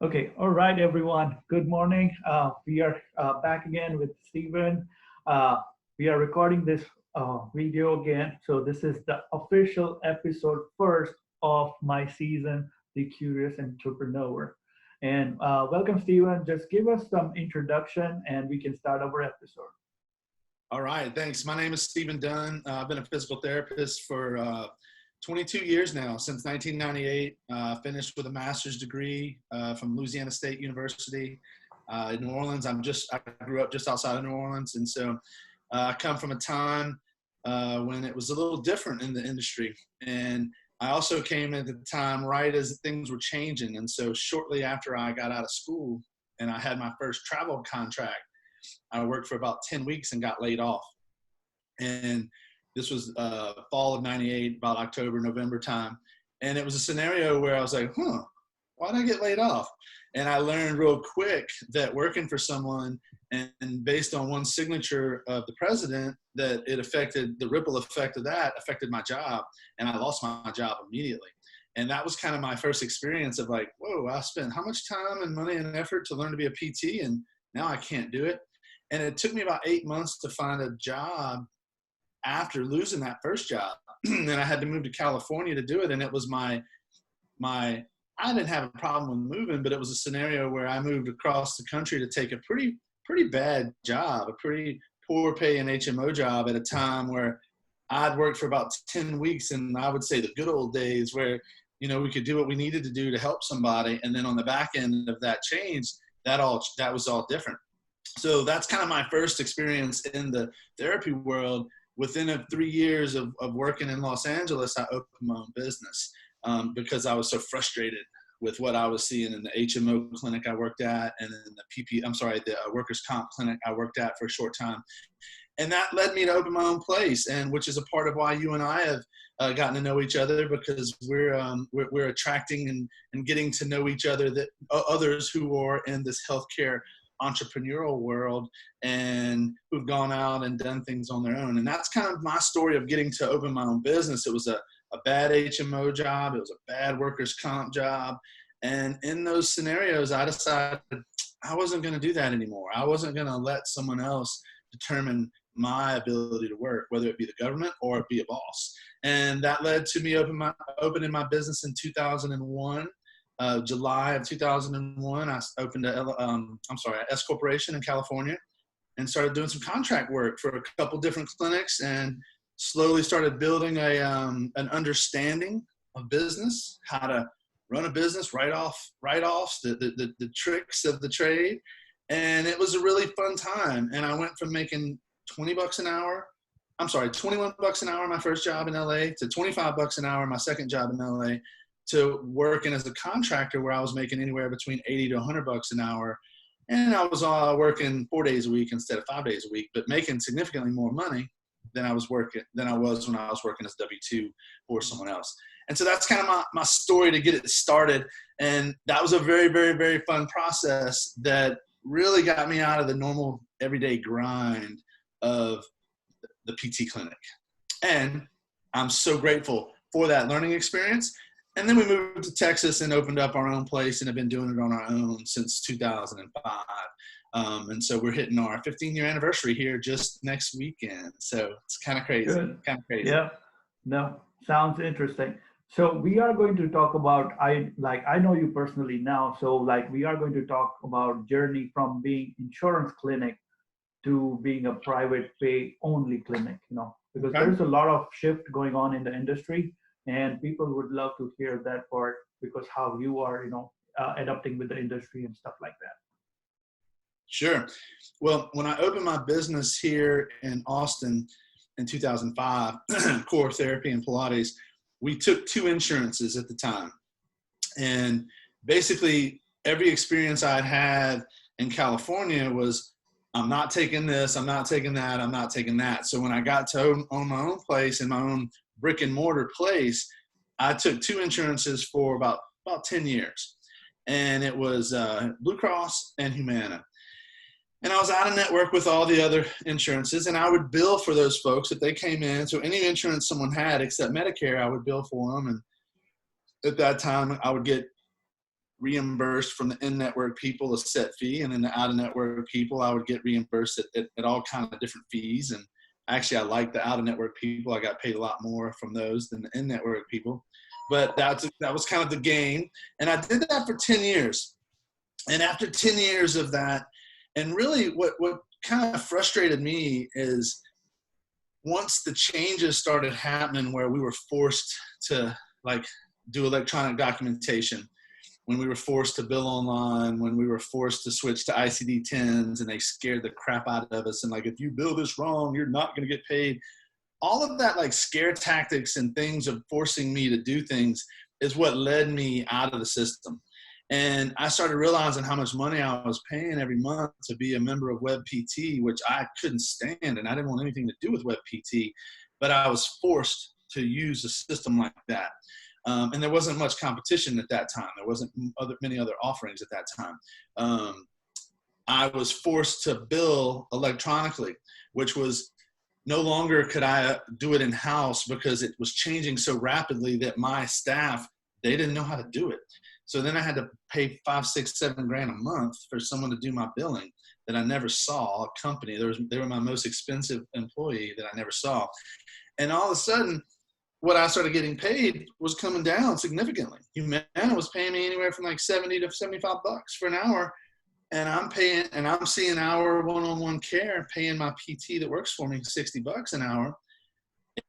Okay, all right, everyone. Good morning. We are back again with Steven. Uh, we are recording this video again. So, this is the official episode first of my season, The Curious Entrepreneur. And welcome, Steven. Just give us some introduction and we can start our episode. All right, thanks. My name is Steven Dunn. I've been a physical therapist for 22 years now, since 1998. Finished with a master's degree from Louisiana State University in New Orleans. I grew up just outside of New Orleans, and so I come from a time when it was a little different in the industry. And I also came at the time right as things were changing. And so shortly after I got out of school and I had my first travel contract, I worked for about 10 weeks and got laid off. And this was fall of 98, about October, November time. And it was a scenario where I was like, why'd I get laid off? And I learned real quick that working for someone and based on one signature of the president, that it affected, the ripple effect of that affected my job. And I lost my job immediately. And that was kind of my first experience of like, whoa, I spent how much time and money and effort to learn to be a PT, and now I can't do it. And it took me about 8 months to find a job after losing that first job. And I had to move to California to do it. And it was I didn't have a problem with moving, but it was a scenario where I moved across the country to take a pretty bad job, a pretty poor paying HMO job at a time where I'd worked for about 10 weeks. And I would say the good old days where, we could do what we needed to do to help somebody. And then on the back end of that change, that was all different. So that's kind of my first experience in the therapy world. Within 3 years of working in Los Angeles, I opened my own business because I was so frustrated with what I was seeing in the HMO clinic I worked at, and in the workers' comp clinic I worked at for a short time. And that led me to open my own place, and which is a part of why you and I have gotten to know each other, because we're attracting and getting to know each other, that others who are in this healthcare entrepreneurial world and who've gone out and done things on their own. And that's kind of my story of getting to open my own business. It was a bad HMO job. It was a bad workers' comp job. And in those scenarios, I decided I wasn't going to do that anymore. I wasn't going to let someone else determine my ability to work, whether it be the government or be a boss. And that led to me opening my business in 2001. July of 2001, I opened an S Corporation in California and started doing some contract work for a couple different clinics, and slowly started building an understanding of business, how to run a business, write-offs, the tricks of the trade. And it was a really fun time. And I went from making $21 an hour my first job in LA to $25 an hour my second job in LA, to working as a contractor where I was making anywhere between $80 to $100 an hour. And I was working 4 days a week instead of 5 days a week, but making significantly more money than I was when I was working as W-2 for someone else. And so that's kind of my story to get it started. And that was a very, very, very fun process that really got me out of the normal everyday grind of the PT clinic. And I'm so grateful for that learning experience. And then we moved to Texas and opened up our own place and have been doing it on our own since 2005. And so we're hitting our 15-year anniversary here just next weekend. So it's kind of crazy. Yeah. No, sounds interesting. So we are going to talk about, I know you personally now. So we are going to talk about journey from being insurance clinic to being a private pay only clinic, because there's a lot of shift going on in the industry. And people would love to hear that part, because how you are, adapting with the industry and stuff like that. Sure. Well, when I opened my business here in Austin in 2005, Core Therapy and Pilates, we took 2 insurances at the time. And basically every experience I'd had in California was, I'm not taking this, I'm not taking that, I'm not taking that. So when I got to own my own place in my own brick and mortar place, I took 2 insurances for about 10 years. And it was Blue Cross and Humana. And I was out of network with all the other insurances, and I would bill for those folks if they came in. So any insurance someone had except Medicare, I would bill for them. And at that time, I would get reimbursed from the in-network people a set fee, and then the out-of-network people, I would get reimbursed at all kind of different fees. And actually, I like the out-of-network people. I got paid a lot more from those than the in-network people. But that was kind of the game. And I did that for 10 years. And after 10 years of that, and really what kind of frustrated me is once the changes started happening where we were forced to like do electronic documentation, when we were forced to bill online, when we were forced to switch to ICD-10s and they scared the crap out of us. And like, if you bill this wrong, you're not going to get paid. All of that like scare tactics and things of forcing me to do things is what led me out of the system. And I started realizing how much money I was paying every month to be a member of WebPT, which I couldn't stand. And I didn't want anything to do with WebPT, but I was forced to use a system like that. And there wasn't much competition at that time. There wasn't many other offerings at that time. I was forced to bill electronically, which was no longer could I do it in-house because it was changing so rapidly that my staff, they didn't know how to do it. So then I had to pay $5, $6, $7 grand a month for someone to do my billing that I never saw. A company, they were my most expensive employee that I never saw. And all of a sudden, what I started getting paid was coming down significantly. Humana was paying me anywhere from like 70 to 75 bucks for an hour. And I'm seeing our one-on-one care, paying my PT that works for me 60 bucks an hour.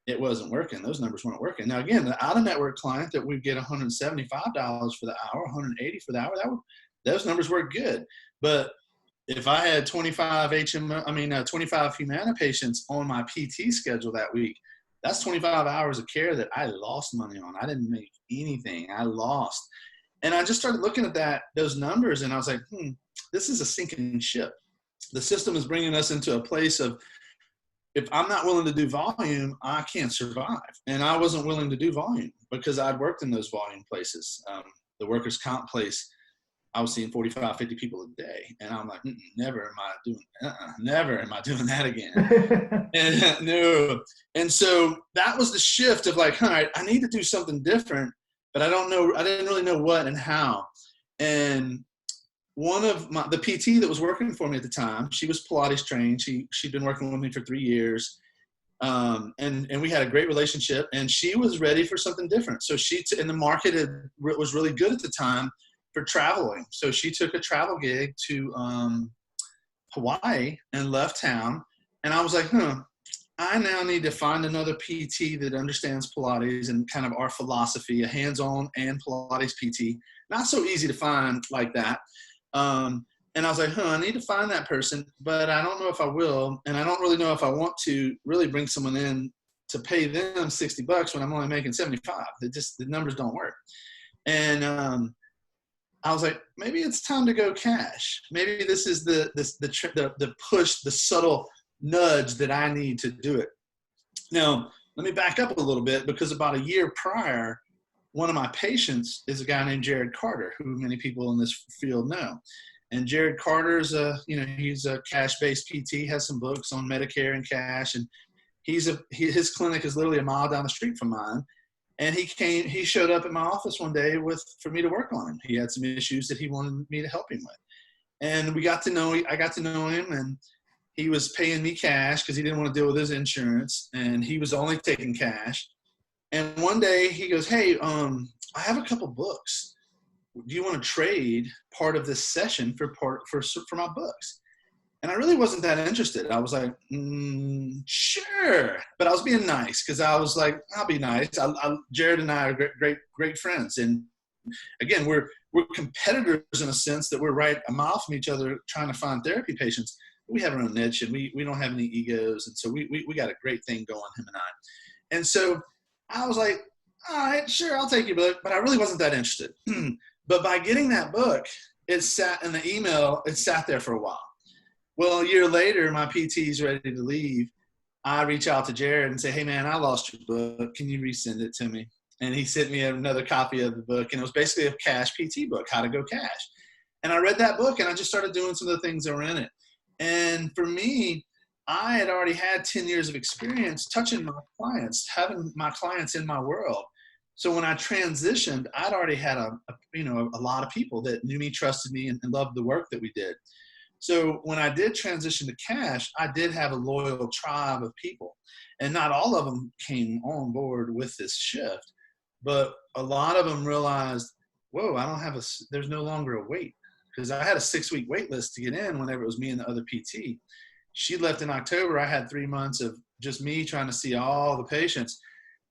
It wasn't working. Those numbers weren't working. Now, again, the out-of-network client that we get $175 for the hour, $180 for the hour, those numbers were good. But if I had 25 Humana patients on my PT schedule that week, that's 25 hours of care that I lost money on. I didn't make anything. I lost. And I just started looking at those numbers, and I was like, this is a sinking ship. The system is bringing us into a place of, if I'm not willing to do volume, I can't survive. And I wasn't willing to do volume because I'd worked in those volume places. The workers' comp place, I was seeing 45, 50 people a day. And I'm like, never am I doing that again. And, no. And so that was the shift of like, all right, I need to do something different, but I didn't really know what and how. And one of the PT that was working for me at the time, she was Pilates trained. She'd been working with me for 3 years. And we had a great relationship, and she was ready for something different. So and the market was really good at the time for traveling. So she took a travel gig to Hawaii and left town. And I was like, I now need to find another PT that understands Pilates and kind of our philosophy, a hands-on and Pilates PT. Not so easy to find like that. And I was like, I need to find that person, but I don't know if I will. And I don't really know if I want to really bring someone in to pay them 60 bucks when I'm only making 75. The numbers don't work. And I was like, maybe it's time to go cash. Maybe this is the push, the subtle nudge that I need to do it. Now, let me back up a little bit, because about a year prior, one of my patients is a guy named Jared Carter, who many people in this field know. And Jared Carter's he's a cash-based PT, has some books on Medicare and cash, and his clinic is literally a mile down the street from mine. And he showed up at my office one day for me to work on him. He had some issues that he wanted me to help him with. And I got to know him, and he was paying me cash because he didn't want to deal with his insurance, and he was only taking cash. And one day he goes, hey, I have a couple books. Do you want to trade part of this session for my books? And I really wasn't that interested. I was like, sure. But I was being nice because I was like, I'll be nice. Jared and I are great friends. And again, we're competitors in a sense that we're right a mile from each other trying to find therapy patients. We have our own niche, and we don't have any egos. And so we got a great thing going, him and I. And so I was like, all right, sure, I'll take your book. But I really wasn't that interested. But by getting that book, it sat in the email, it sat there for a while. Well, a year later, my PT's ready to leave. I reach out to Jared and say, hey, man, I lost your book. Can you resend it to me? And he sent me another copy of the book. And it was basically a cash PT book, How to Go Cash. And I read that book, and I just started doing some of the things that were in it. And for me, I had already had 10 years of experience touching my clients, having my clients in my world. So when I transitioned, I'd already had a lot of people that knew me, trusted me, and loved the work that we did. So when I did transition to cash, I did have a loyal tribe of people, and not all of them came on board with this shift, but a lot of them realized, whoa, there's no longer a wait, because I had a 6-week wait list to get in whenever it was me and the other PT. She left in October. I had 3 months of just me trying to see all the patients.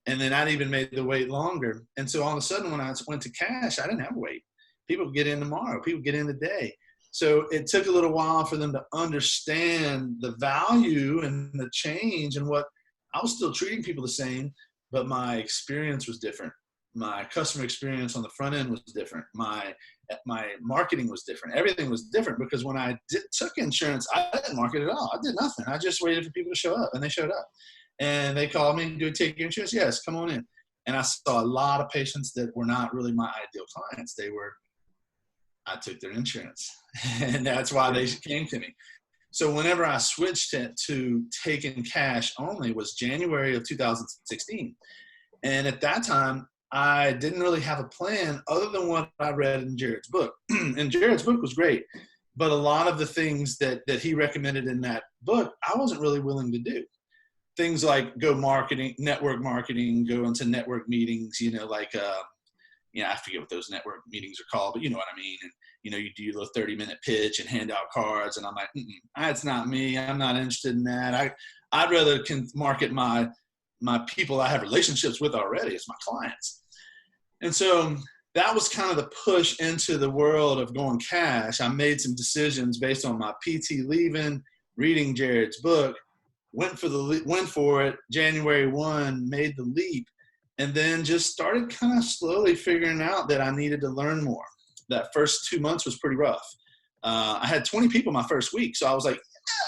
And then that even made the wait longer. And so all of a sudden, when I went to cash, I didn't have a wait. People get in tomorrow. People get in today. So it took a little while for them to understand the value and the change, and what I was still treating people the same, but my experience was different. My customer experience on the front end was different. My marketing was different. Everything was different, because when I took insurance, I didn't market at all. I did nothing. I just waited for people to show up, and they showed up. And they called me, do you take your insurance? Yes, come on in. And I saw a lot of patients that were not really my ideal clients. I took their insurance, and that's why they came to me. So whenever I switched it to taking cash only was January of 2016. And at that time, I didn't really have a plan other than what I read in Jared's book. And Jared's book was great, but a lot of the things that he recommended in that book, I wasn't really willing to do. Things like network marketing, go into network meetings, I forget what those network meetings are called, but you know what I mean. And, you do your little 30-minute pitch and hand out cards. And I'm like, that's not me. I'm not interested in that. I'd rather market my people I have relationships with already as my clients. And so that was kind of the push into the world of going cash. I made some decisions based on my PT leaving, reading Jared's book, went for it, January 1, made the leap, and then just started kind of slowly figuring out that I needed to learn more. That first 2 months was pretty rough. I had 20 people my first week, so I was like,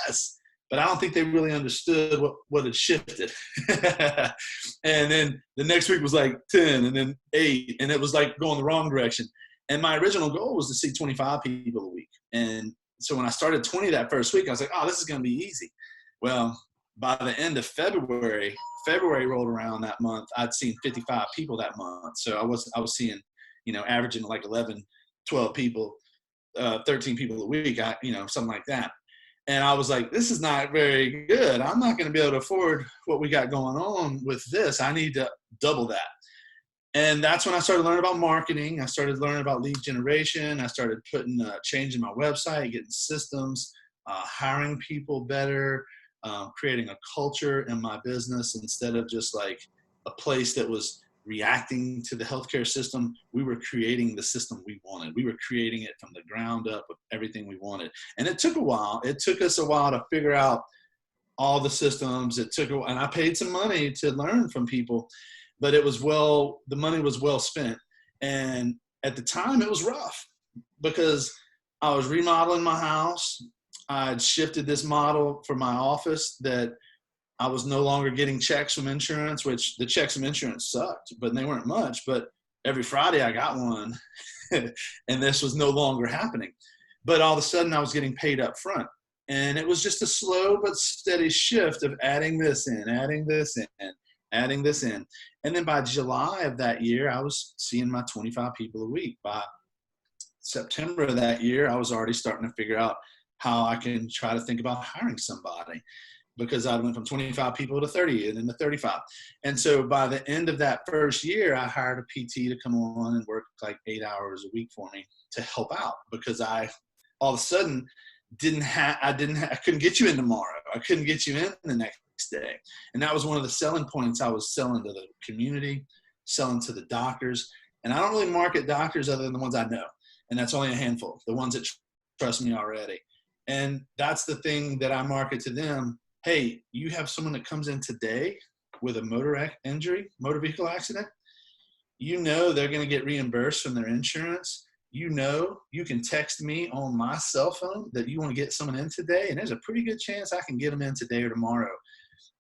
yes, but I don't think they really understood what had shifted. And then the next week was like 10, and then 8, and it was like going the wrong direction. And my original goal was to see 25 people a week. And so when I started 20 that first week, I was like, oh, this is going to be easy. Well, by the end of February rolled around that month, I'd seen 55 people that month. So I was seeing, averaging like 11, 12 people, 13 people a week, something like that. And I was like, this is not very good. I'm not going to be able to afford what we got going on with this. I need to double that. And that's when I started learning about marketing. I started learning about lead generation. I started changing my website, getting systems, hiring people better, creating a culture in my business instead of just like a place that was reacting to the healthcare system. We were creating the system we wanted. We were creating it from the ground up with everything we wanted. And it took a while. It took us a while to figure out all the systems. And I paid some money to learn from people, but the money was well spent. And at the time it was rough because I was remodeling my house. I'd shifted this model for my office that I was no longer getting checks from insurance, which the checks from insurance sucked, but they weren't much. But every Friday I got one, and this was no longer happening. But all of a sudden I was getting paid up front. And it was just a slow but steady shift of adding this in, adding this in, adding this in. And then by July of that year, I was seeing my 25 people a week. By September of that year, I was already starting to figure out how I can try to think about hiring somebody, because I went from 25 people to 30 and then to 35. And so by the end of that first year, I hired a PT to come on and work like 8 hours a week for me to help out, because I all of a sudden I couldn't get you in tomorrow. I couldn't get you in the next day. And that was one of the selling points. I was selling to the community, selling to the doctors. And I don't really market doctors other than the ones I know. And that's only a handful, the ones that trust me already. And that's the thing that I market to them. Hey, you have someone that comes in today with a motor vehicle accident. They're going to get reimbursed from their insurance. You can text me on my cell phone that you want to get someone in today, and there's a pretty good chance I can get them in today or tomorrow.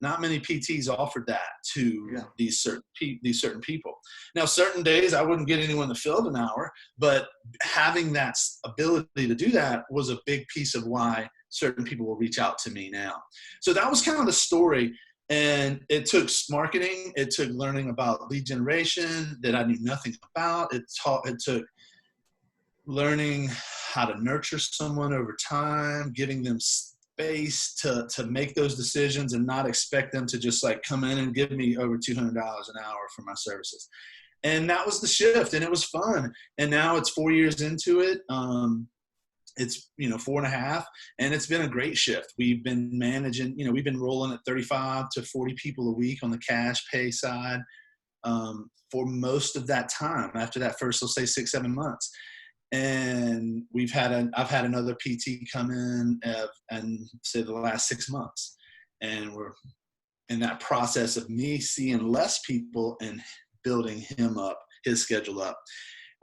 Not many PTs offered that to these certain people. Now, certain days I wouldn't get anyone to fill an hour, but having that ability to do that was a big piece of why certain people will reach out to me now. So that was kind of the story. And it took marketing. It took learning about lead generation that I knew nothing about. It took learning how to nurture someone over time, giving them space to make those decisions and not expect them to just like come in and give me over $200 an hour for my services. And that was the shift, and it was fun. And now it's 4 years into it. It's, 4.5, and it's been a great shift. We've been managing, we've been rolling at 35 to 40 people a week on the cash pay side for most of that time after that first, let's say 6-7 months. And I've had another PT come in and say the last 6 months, and we're in that process of me seeing less people and building his schedule up.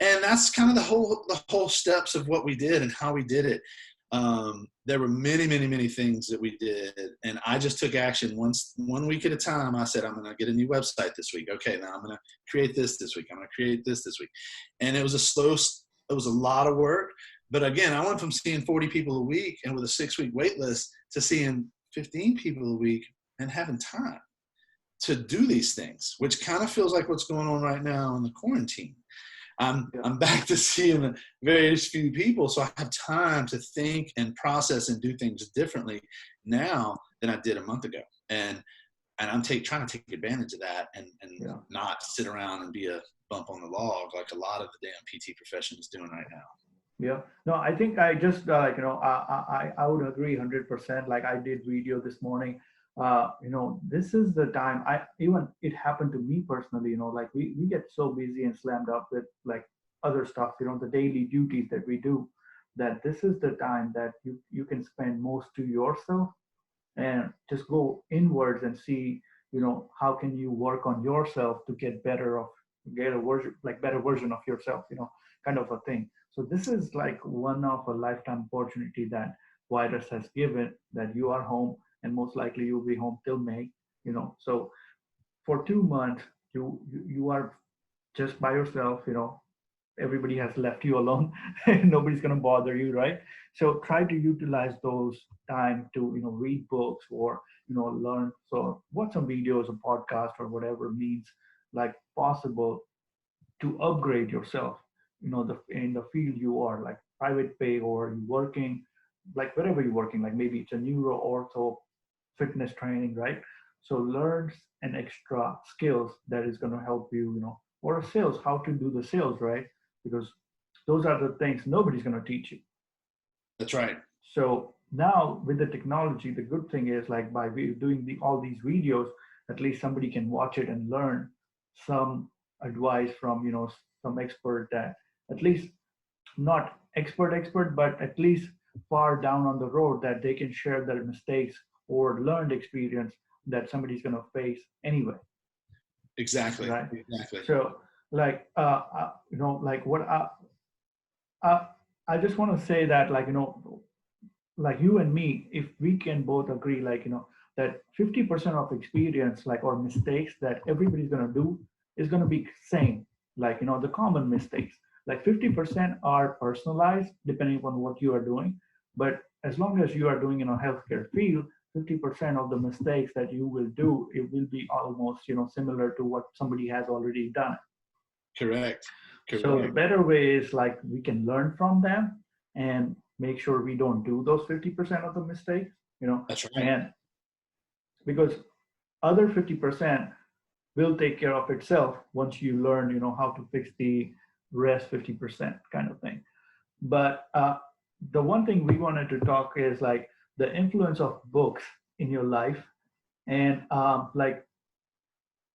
And that's kind of the whole steps of what we did and how we did it. There were many, many, many things that we did, and I just took action 1 week at a time. I said, I'm going to get a new website this week. Okay, now I'm going to create this week. I'm going to create this week. And it was a lot of work. But again, I went from seeing 40 people a week and with a 6-week wait list to seeing 15 people a week and having time to do these things, which kind of feels like what's going on right now in the quarantine. I'm back to seeing very few people, so I have time to think and process and do things differently now than I did a month ago. And I'm trying to take advantage of that and not sit around and be a bump on the log like a lot of the damn PT profession is doing right now. Yeah. No, I think I just, I would agree 100%. Like I did video this morning. This is the time it happened to me personally, like we get so busy and slammed up with like other stuff, the daily duties that we do, that this is the time that you can spend most to yourself and just go inwards and see, how can you work on yourself to get better version of yourself, kind of a thing. So this is like one of a lifetime opportunity that virus has given, that you are home, and most likely you'll be home till May, So for 2 months, you are just by yourself, everybody has left you alone. Nobody's going to bother you, right? So try to utilize those time to, read books or, learn. So watch some videos, a podcast, or whatever means like possible to upgrade yourself, in the field you are, like private pay or you working, like wherever you're working, like maybe it's a neuro, ortho, fitness training, right? So learn an extra skills that is going to help you, or sales, how to do the sales, right? Because those are the things nobody's going to teach you. That's right. So now with the technology, the good thing is like by doing all these videos, at least somebody can watch it and learn some advice from, some expert that at least not expert, but at least far down on the road that they can share their mistakes or learned experience that somebody's going to face anyway. Exactly. Right. Exactly. So like, like what I just want to say that, like, like you and me, if we can both agree, like, that 50% of experience, like, or mistakes that everybody's going to do is going to be same, like, the common mistakes, like 50% are personalized depending on what you are doing. But as long as you are doing in a healthcare field, 50% of the mistakes that you will do, it will be almost, similar to what somebody has already done. Correct. So the better way is like we can learn from them and make sure we don't do those 50% of the mistakes, That's right. And because other 50% will take care of itself once you learn, how to fix the rest 50% kind of thing. But the one thing we wanted to talk is like the influence of books in your life. And like,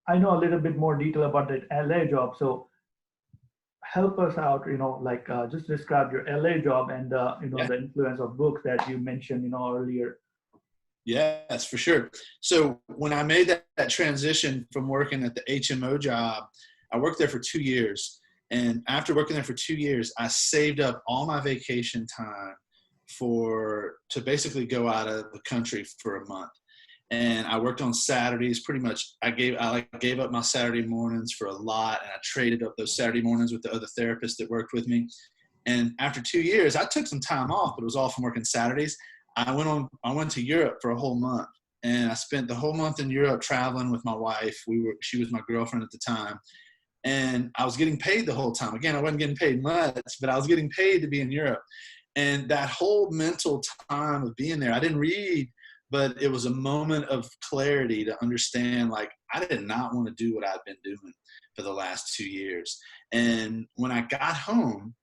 I know a little bit more detail about the LA job. So help us out, like just describe your LA job and, the influence of books that you mentioned, earlier. Yes, for sure. So when I made that transition from working at the HMO job, I worked there for 2 years. And after working there for 2 years, I saved up all my vacation time to basically go out of the country for a month. And I worked on Saturdays pretty much. I gave up my Saturday mornings for a lot, and I traded up those Saturday mornings with the other therapists that worked with me. And after 2 years, I took some time off, but it was all from working Saturdays. I went to Europe for a whole month, And I spent the whole month in Europe traveling with my wife. She was my girlfriend at the time. And I was getting paid the whole time. Again, I wasn't getting paid much, but I was getting paid to be in Europe. And that whole mental time of being there, I didn't read, but it was a moment of clarity to understand, like, I did not want to do what I'd been doing for the last 2 years. And when I got home,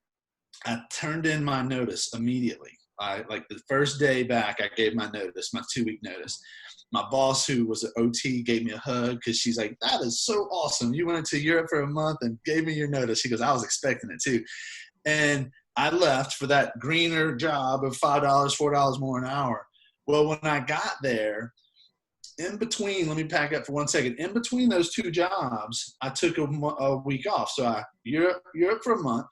I turned in my notice immediately. Like the first day back, I gave my notice, my 2-week notice. My boss, who was an OT, gave me a hug because she's like, that is so awesome. You went to Europe for a month and gave me your notice. She goes, I was expecting it too. And I left for that greener job of $5, $4 more an hour. Well, when I got there, in between, let me back up for 1 second. In between those 2 jobs, I took a week off. So Europe for a month,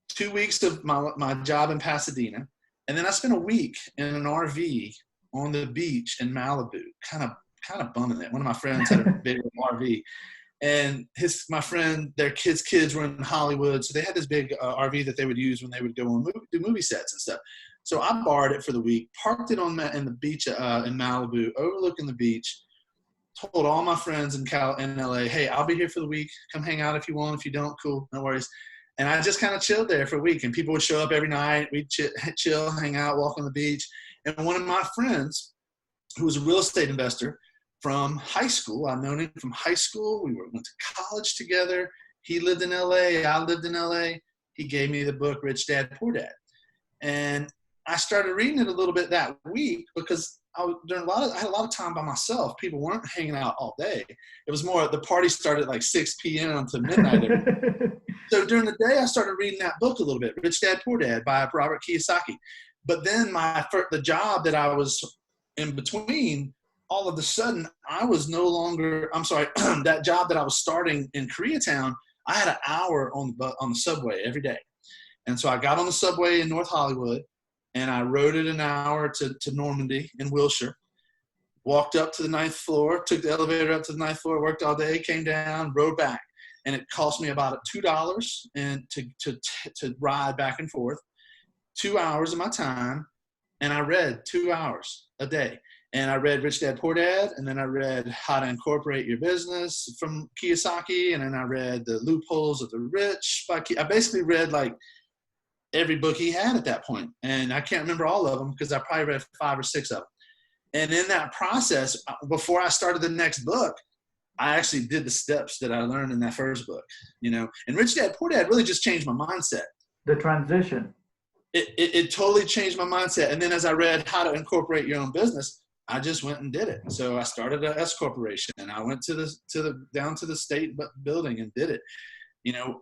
2 weeks of my job in Pasadena. And then I spent a week in an RV on the beach in Malibu, kind of bumming it. One of my friends had a big RV, and my friend, their kids were in Hollywood, so they had this big RV that they would use when they would go on do movie sets and stuff. So I borrowed it for the week, parked it in the beach in Malibu, overlooking the beach. Told all my friends in LA, hey, I'll be here for the week. Come hang out if you want. If you don't, cool, no worries. And I just kind of chilled there for a week, and people would show up every night. We'd chill, hang out, walk on the beach. And one of my friends, who was a real estate investor from high school, I've known him from high school. We went to college together. He lived in LA. I lived in LA. He gave me the book, Rich Dad, Poor Dad. And I started reading it a little bit that week because I had a lot of time by myself. People weren't hanging out all day. It was more, the party started at like 6 p.m. to midnight every day. So during the day, I started reading that book a little bit, Rich Dad, Poor Dad by Robert Kiyosaki. But then the job that I was in between, all of a sudden, I was no longer, that job that I was starting in Koreatown, I had an hour on the subway every day. And so I got on the subway in North Hollywood, and I rode it an hour to Normandy in Wilshire, walked up to the 9th floor, took the elevator up to the 9th floor, worked all day, came down, rode back. And it cost me about $2 and to ride back and forth, 2 hours of my time. And I read 2 hours a day. And I read Rich Dad, Poor Dad. And then I read How to Incorporate Your Business from Kiyosaki. And then I read The Loopholes of the Rich by I basically read like every book he had at that point. And I can't remember all of them because I probably read 5 or 6 of them. And in that process, before I started the next book, I actually did the steps that I learned in that first book, and Rich Dad, Poor Dad really just changed my mindset. The transition. It totally changed my mindset. And then as I read How to Incorporate Your Own Business, I just went and did it. So I started an S corporation, and I went down to the state building and did it.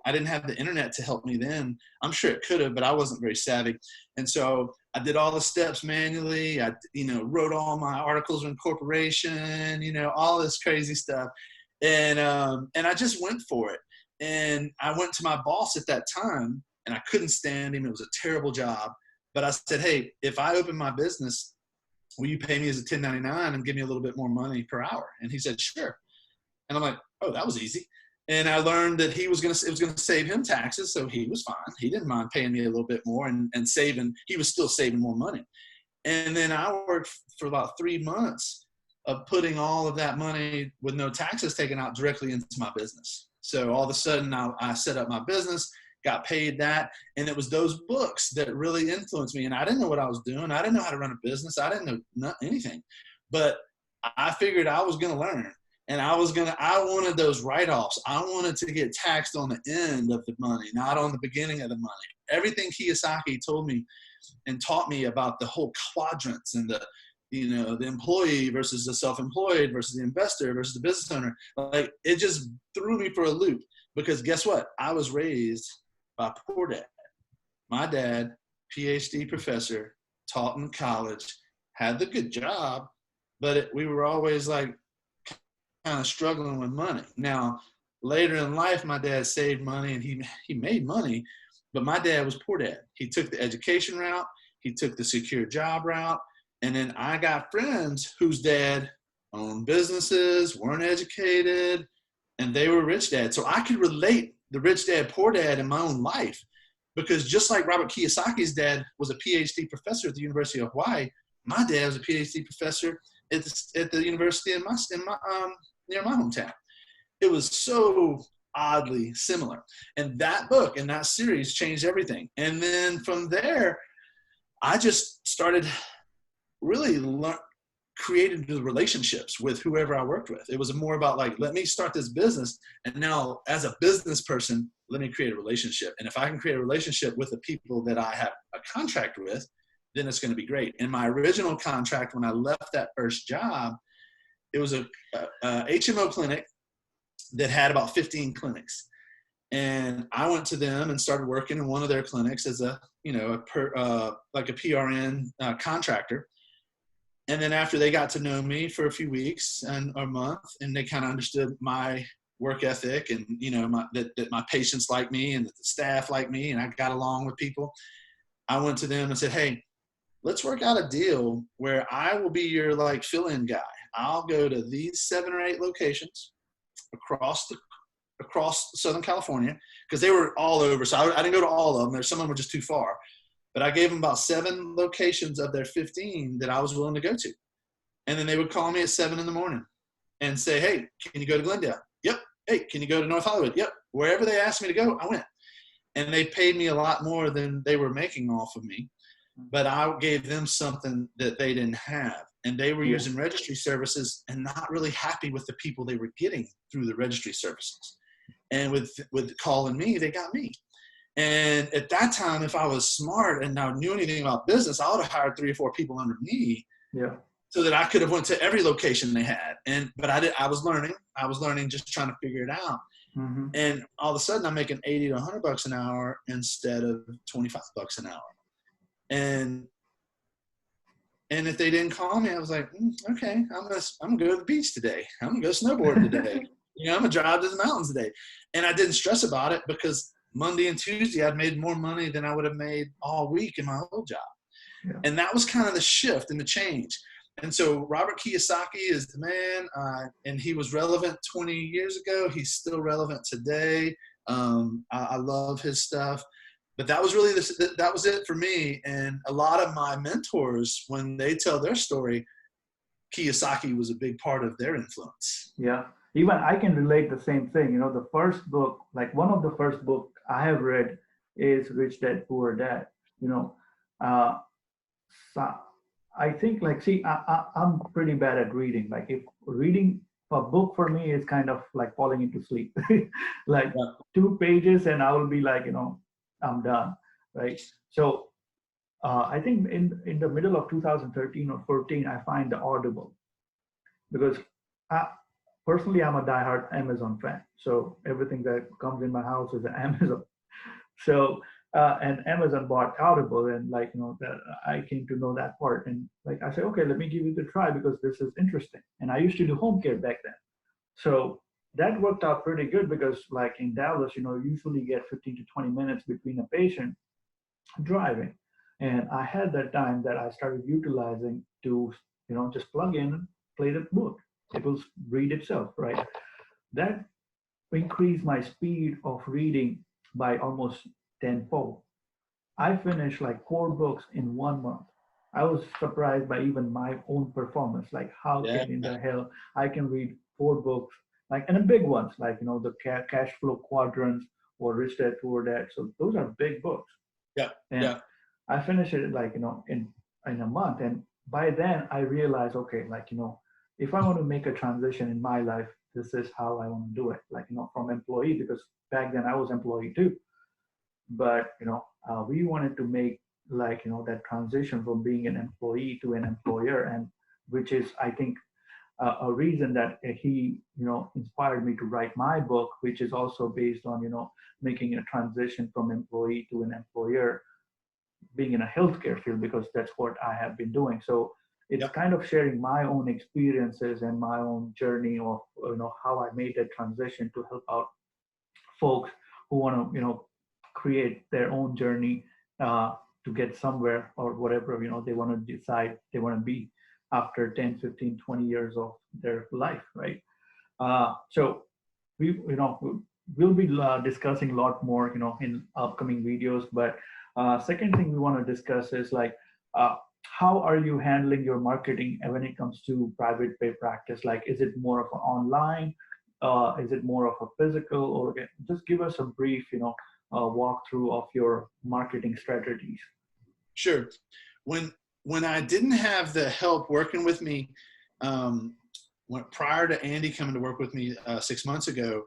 I didn't have the internet to help me then. I'm sure it could have, but I wasn't very savvy. And so I did all the steps manually. I, wrote all my articles of incorporation, all this crazy stuff. And I just went for it. And I went to my boss at that time, and I couldn't stand him. It was a terrible job. But I said, hey, if I open my business, will you pay me as a 1099 and give me a little bit more money per hour? And he said, sure. And I'm like, oh, that was easy. And I learned that it was going to save him taxes, so he was fine. He didn't mind paying me a little bit more and saving. He was still saving more money. And then I worked for about 3 months of putting all of that money with no taxes taken out directly into my business. So all of a sudden, I set up my business, got paid that, and it was those books that really influenced me. And I didn't know what I was doing. I didn't know how to run a business. I didn't know anything. But I figured I was going to learn. And I wanted those write-offs. I wanted to get taxed on the end of the money, not on the beginning of the money. Everything Kiyosaki told me and taught me about the whole quadrants and the employee versus the self-employed versus the investor versus the business owner, like it just threw me for a loop because guess what? I was raised by poor dad. My dad, PhD professor, taught in college, had the good job, but we were always like, kind of struggling with money. Now, later in life, my dad saved money and he made money, but my dad was poor dad. He took the education route, he took the secure job route, and then I got friends whose dad owned businesses, weren't educated, and they were rich dads. So I could relate the rich dad, poor dad in my own life because just like Robert Kiyosaki's dad was a PhD professor at the University of Hawaii, my dad was a PhD professor at the university near my hometown. It was so oddly similar. And that book and that series changed everything. And then from there, I just started really created the relationships with whoever I worked with. It was more about like, let me start this business. And now as a business person, let me create a relationship. And if I can create a relationship with the people that I have a contract with, then it's going to be great. And my original contract, when I left that first job, it was a HMO clinic that had about 15 clinics. And I went to them and started working in one of their clinics as a PRN contractor. And then after they got to know me for a few weeks and a month, and they kind of understood my work ethic and, that my patients like me and that the staff like me and I got along with people, I went to them and said, hey, let's work out a deal where I will be your like fill-in guy. I'll go to these 7 or 8 locations across Southern California, because they were all over. So I didn't go to all of them. Some of them were just too far. But I gave them about 7 locations of their 15 that I was willing to go to. And then they would call me at 7 in the morning and say, hey, can you go to Glendale? Yep. Hey, can you go to North Hollywood? Yep. Wherever they asked me to go, I went. And they paid me a lot more than they were making off of me. But I gave them something that they didn't have. And they were using registry services and not really happy with the people they were getting through the registry services. And with calling me, they got me. And at that time, if I was smart and I knew anything about business, I would have hired 3 or 4 people under me, so that I could have went to every location they had. But I was learning, just trying to figure it out. Mm-hmm. And all of a sudden, I'm making $80 to $100 an hour instead of $25 an hour. And if they didn't call me, I was like, okay, I'm gonna go to the beach today. I'm gonna go snowboard today. I'm gonna drive to the mountains today. And I didn't stress about it, because Monday and Tuesday I'd made more money than I would have made all week in my old job. Yeah. And that was kind of the shift and the change. And so Robert Kiyosaki is the man, and he was relevant 20 years ago. He's still relevant today. I love his stuff. But that was really that was it for me. And a lot of my mentors, when they tell their story, Kiyosaki was a big part of their influence. Yeah. Even I can relate the same thing. The first book, like one of the first books I have read is Rich Dad, Poor Dad. So I think I'm pretty bad at reading. Like if reading a book for me is kind of like falling into sleep, like 2 pages and I will be like, I'm done. Right. So I think in the middle of 2013 or 14, I find the Audible, because personally, I'm a diehard Amazon fan. So everything that comes in my house is Amazon. So, and Amazon bought Audible, and that I came to know that part. And I said, okay, let me give it a try, because this is interesting. And I used to do home care back then. So that worked out pretty good, because in Dallas, you usually get 15 to 20 minutes between a patient driving. And I had that time that I started utilizing to, just plug in, play the book. It will read itself, right? That increased my speed of reading by almost tenfold. I finished 4 books in 1 month. I was surprised by even my own performance. How in the hell I can read 4 books, and the big ones, the cash flow quadrants or Rich Dad Poor Dad. So those are big books. And I finished it in a month. And by then I realized, okay, if I want to make a transition in my life, this is how I want to do it. From employee, because back then I was employee too. But, we wanted to make that transition from being an employee to an employer, and which is, I think, a reason that he, inspired me to write my book, which is also based on, making a transition from employee to an employer, being in a healthcare field, because that's what I have been doing. So it's kind of sharing my own experiences and my own journey of, how I made that transition to help out folks who want to, create their own journey to get somewhere, or whatever, they want to decide they want to be after 10, 15, 20 years of their life, right? So we'll be discussing a lot more, in upcoming videos. But second thing we want to discuss is how are you handling your marketing when it comes to private pay practice? Like, is it more of an online? Is it more of a physical? Or just give us a brief, walkthrough of your marketing strategies. Sure. When I didn't have the help working with me, prior to Andy coming to work with me 6 months ago,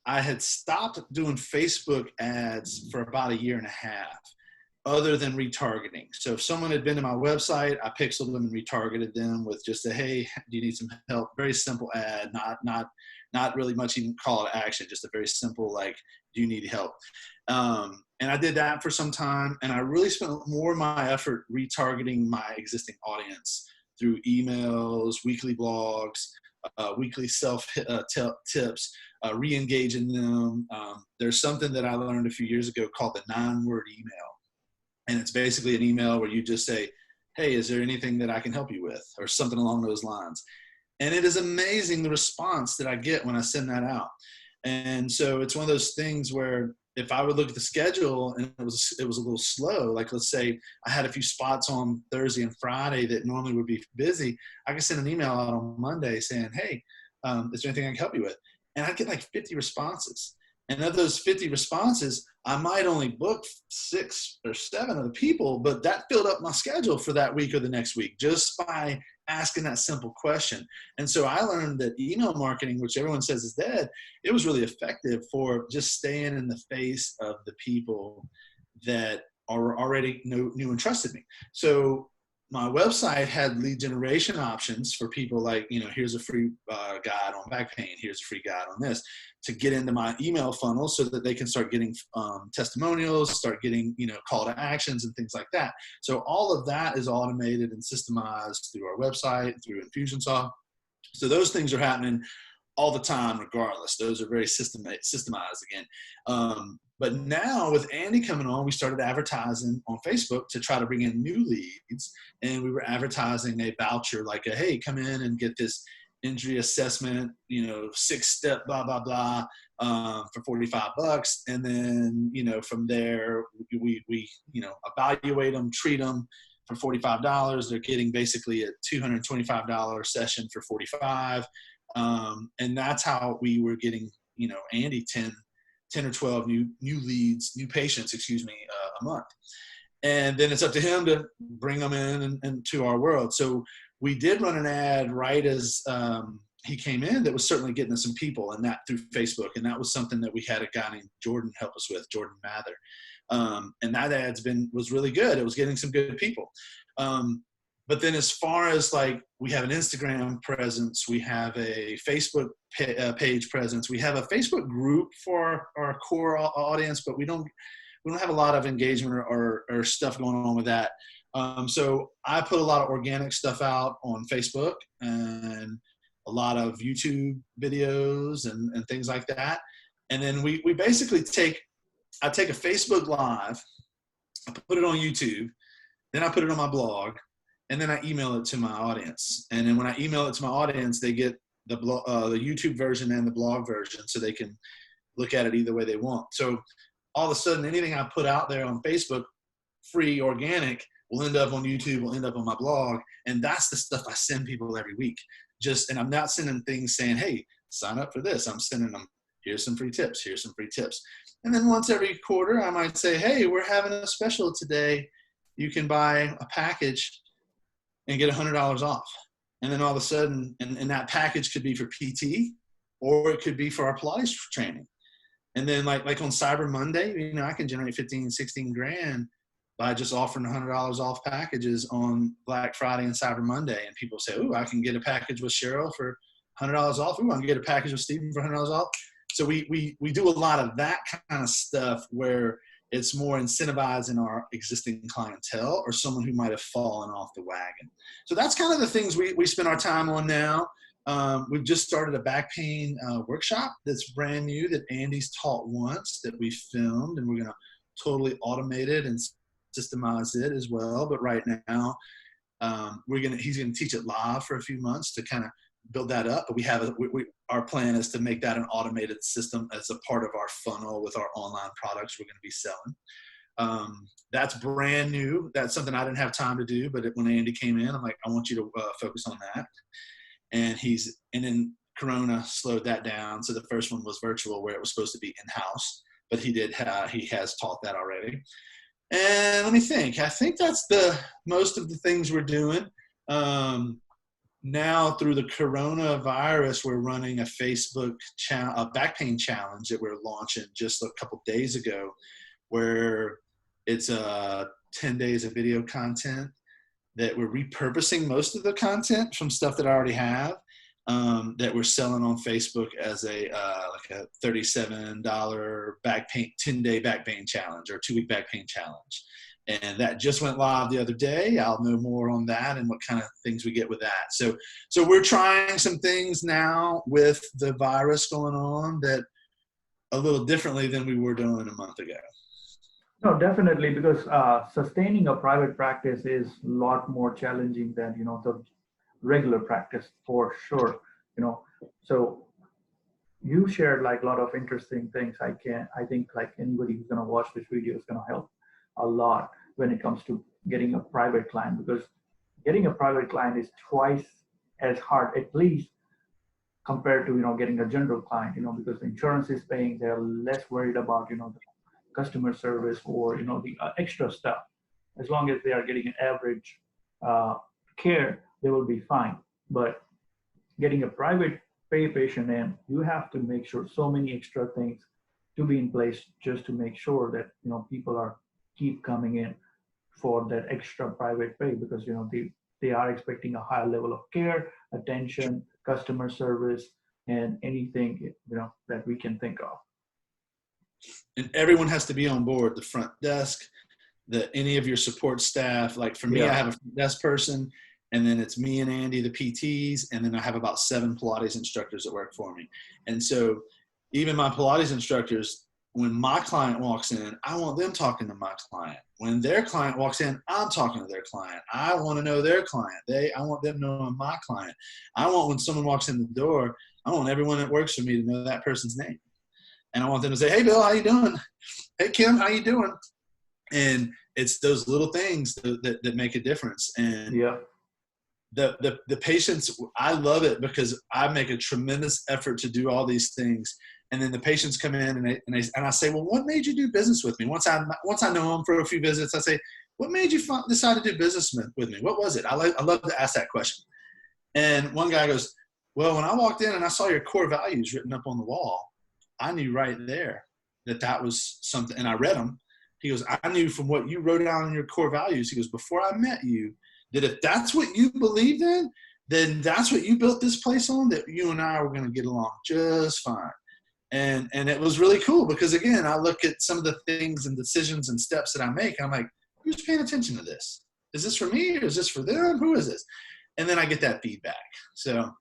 I had stopped doing Facebook ads for about a year and a half, other than retargeting. So if someone had been to my website, I pixeled them and retargeted them with just a, hey, do you need some help? Very simple ad, not really much even call to action, just a very simple, like, do you need help? And I did that for some time, and I really spent more of my effort retargeting my existing audience through emails, weekly blogs, weekly tips, re-engaging them. There's something that I learned a few years ago called the 9-word email. And it's basically an email where you just say, hey, is there anything that I can help you with? Or something along those lines. And it is amazing the response that I get when I send that out. And so it's one of those things where if I would look at the schedule and it was a little slow, like let's say I had a few spots on Thursday and Friday that normally would be busy, I could send an email out on Monday saying, hey, is there anything I can help you with? And I'd get like 50 responses. And of those 50 responses, I might only book 6 or 7 of the people, but that filled up my schedule for that week or the next week just by asking that simple question. And so I learned that email marketing, which everyone says is dead, it was really effective for just staying in the face of the people that are already knew and trusted me. So my website had lead generation options for people like, here's a free guide on back pain, here's a free guide on this, to get into my email funnel so that they can start getting testimonials, start getting, call to actions and things like that. So all of that is automated and systemized through our website, through Infusionsoft. So those things are happening all the time, regardless. Those are very systemized again. But now with Andy coming on, we started advertising on Facebook to try to bring in new leads. And we were advertising a voucher like hey, come in and get this injury assessment, 6-step, blah, blah, blah, for $45. And then, from there, we evaluate them, treat them for $45. They're getting basically a $225 session for $45. And that's how we were getting, Andy 10 or 12 new leads, new patients, a month. And then it's up to him to bring them in and to our world. So we did run an ad right as he came in that was certainly getting us some people, and that through Facebook. And that was something that we had a guy named Jordan help us with, Jordan Mather. And that ad's was really good. It was getting some good people. But then as far as like, we have an Instagram presence, we have a Facebook page presence, we have a Facebook group for our core audience, but we don't have a lot of engagement or stuff going on with that. So I put a lot of organic stuff out on Facebook and a lot of YouTube videos and things like that. And then we basically I take a Facebook Live, I put it on YouTube, then I put it on my blog, and then I email it to my audience. And then when I email it to my audience, they get the YouTube version and the blog version, so they can look at it either way they want. So all of a sudden, anything I put out there on Facebook, free, organic, will end up on YouTube, will end up on my blog. And that's the stuff I send people every week. And I'm not sending things saying, hey, sign up for this. I'm sending them, here's some free tips, here's some free tips. And then once every quarter, I might say, hey, we're having a special today. You can buy a package and get $100 off. And then all of a sudden, and that package could be for PT, or it could be for our Pilates training. And then like on Cyber Monday, I can generate 15, 16 grand by just offering $100 off packages on Black Friday and Cyber Monday. And people say, oh, I can get a package with Cheryl for $100 off. Ooh, I can get a package with Steven for $100 off. So we do a lot of that kind of stuff where it's more incentivizing our existing clientele or someone who might have fallen off the wagon. So that's kind of the things we spend our time on now. We've just started a back pain workshop that's brand new that Andy's taught once, that we filmed, and we're going to totally automate it and systemize it as well. But right now, he's going to teach it live for a few months to kind of build that up. But our plan is to make that an automated system as a part of our funnel with our online products we're going to be selling. That's brand new. That's something I didn't have time to do. But when Andy came in, I'm like, I want you to focus on that. And then Corona slowed that down. So the first one was virtual, where it was supposed to be in-house, but he has taught that already. And let me think. I think that's most of the things we're doing. Now through the coronavirus, we're running a Facebook a back pain challenge that we're launching just a couple days ago, where it's 10 days of video content that we're repurposing most of the content from stuff that I already have, that we're selling on Facebook as like a $37 back pain, 10-day back pain challenge or 2-week back pain challenge. And that just went live the other day. I'll know more on that and what kind of things we get with that. So we're trying some things now with the virus going on that a little differently than we were doing a month ago. No, definitely, because sustaining a private practice is a lot more challenging than, the regular practice, for sure. So you shared like a lot of interesting things. I think like anybody who's going to watch this video is going to help a lot when it comes to getting a private client, because getting a private client is twice as hard, at least, compared to getting a general client, because the insurance is paying. They're less worried about the customer service or the extra stuff. As long as they are getting an average care, they will be fine. But getting a private pay patient in, you have to make sure so many extra things to be in place just to make sure that people keep coming in for that extra private pay, because they are expecting a higher level of care, attention, customer service, and anything that we can think of. And everyone has to be on board. The front desk, any of your support staff. Like for me, I have a front desk person, and then it's me and Andy, the PTs, and then I have about 7 Pilates instructors that work for me. And so even my Pilates instructors, when my client walks in, I want them talking to my client. When their client walks in, I'm talking to their client. I want to know their client. I want them knowing my client. I want, when someone walks in the door, I want everyone that works for me to know that person's name. And I want them to say, hey, Bill, how you doing? Hey, Kim, how you doing? And it's those little things that make a difference. And the patients, I love it because I make a tremendous effort to do all these things. And then the patients come in and I say, well, what made you do business with me? Once I know them for a few visits, I say, what made you decide to do business with me? What was it? I love to ask that question. And one guy goes, well, when I walked in and I saw your core values written up on the wall, I knew right there that was something. And I read them. He goes, I knew from what you wrote down in your core values. He goes, before I met you, that if that's what you believed in, then that's what you built this place on, that you and I were going to get along just fine. And it was really cool because, again, I look at some of the things and decisions and steps that I make. And I'm like, who's paying attention to this? Is this for me or is this for them? Who is this? And then I get that feedback. So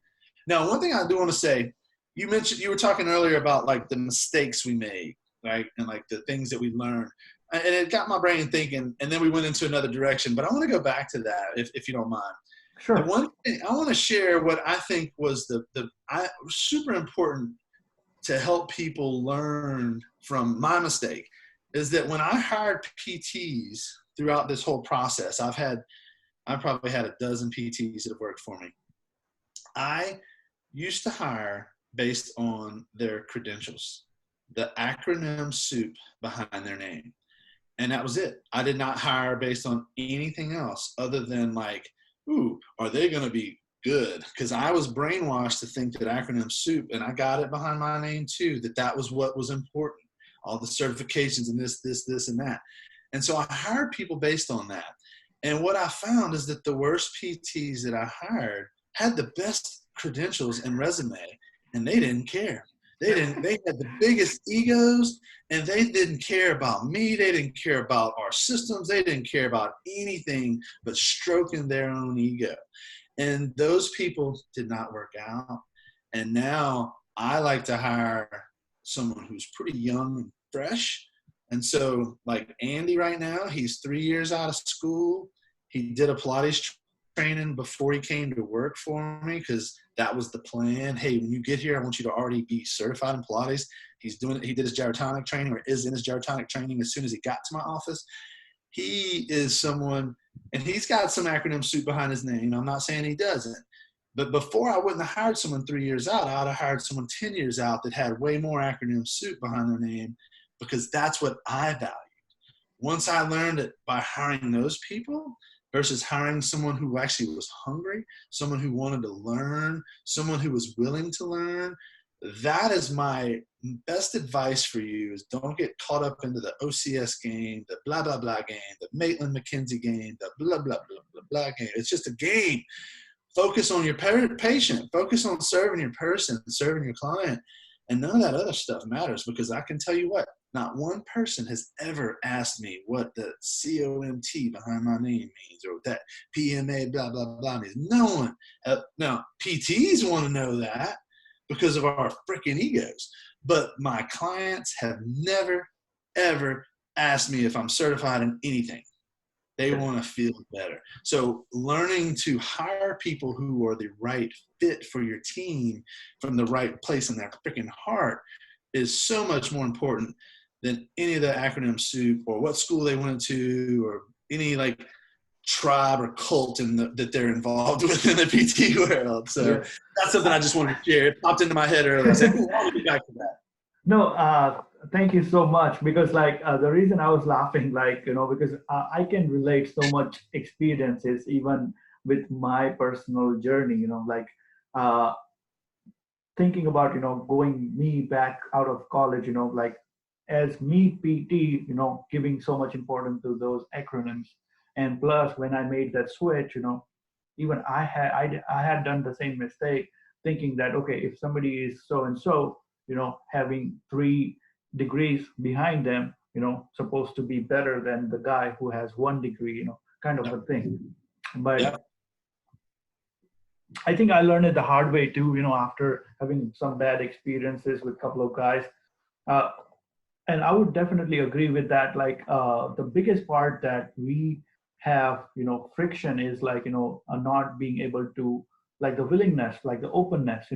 now one thing I do want to say, you were talking earlier about like the mistakes we made, right? And like the things that we learned. And it got my brain thinking, and then we went into another direction. But I want to go back to that, if you don't mind. Sure. The one thing I want to share, what I think was super important to help people learn from my mistake, is that when I hired PTs throughout this whole process, I probably had a dozen PTs that have worked for me. I used to hire based on their credentials, the acronym soup behind their name. And that was it. I did not hire based on anything else other than like, ooh, are they going to be good? Because I was brainwashed to think that acronym soup, and I got it behind my name too, that was what was important. All the certifications and this, and that. And so I hired people based on that. And what I found is that the worst PTs that I hired had the best credentials and resume, and they didn't care. They had the biggest egos, and they didn't care about me. They didn't care about our systems. They didn't care about anything but stroking their own ego. And those people did not work out. And now I like to hire someone who's pretty young and fresh. And so like Andy right now, he's 3 years out of school. He did a Pilates training before he came to work for me, because that was the plan. Hey, when you get here, I want you to already be certified in Pilates. He did his gyrotonic training, or is in his gyrotonic training as soon as he got to my office. He is someone, and he's got some acronym soup behind his name. I'm not saying he doesn't. But before, I wouldn't have hired someone 3 years out. I'd have hired someone 10 years out that had way more acronym soup behind their name, because that's what I value. Once I learned that by hiring those people versus hiring someone who actually was hungry, someone who wanted to learn, someone who was willing to learn, that is my best advice for you, is don't get caught up into the OCS game, the blah, blah, blah game, the Maitland McKenzie game, the blah, blah, blah, blah, blah game. It's just a game. Focus on your patient. Focus on serving your person, serving your client. And none of that other stuff matters, because I can tell you what, not one person has ever asked me what the COMT behind my name means, or what that PMA blah, blah, blah means. No one. Now, PTs want to know that because of our freaking egos. But my clients have never, ever asked me if I'm certified in anything. They want to feel better. So learning to hire people who are the right fit for your team from the right place in their freaking heart is so much more important than any of the acronym soup, or what school they went to, or any like tribe or cult that they're involved with in the PT world. So Yeah. that's something I just wanted to share. It popped into my head earlier. I said, I'll get back to that. No, thank you so much, because like the reason I was laughing, like, because I can relate so much experiences even with my personal journey, like uh, thinking about, going me back out of college, like as me PT, giving so much importance to those acronyms. And plus when I made that switch, even I had done the same mistake, thinking that, okay, if somebody is so and so, having 3 degrees behind them, supposed to be better than the guy who has 1 degree, kind of a thing. But I think I learned it the hard way too, after having some bad experiences with a couple of guys. Uh, and I would definitely agree with that. Like the biggest part that we have, friction is like, not being able to, like the willingness, like the openness,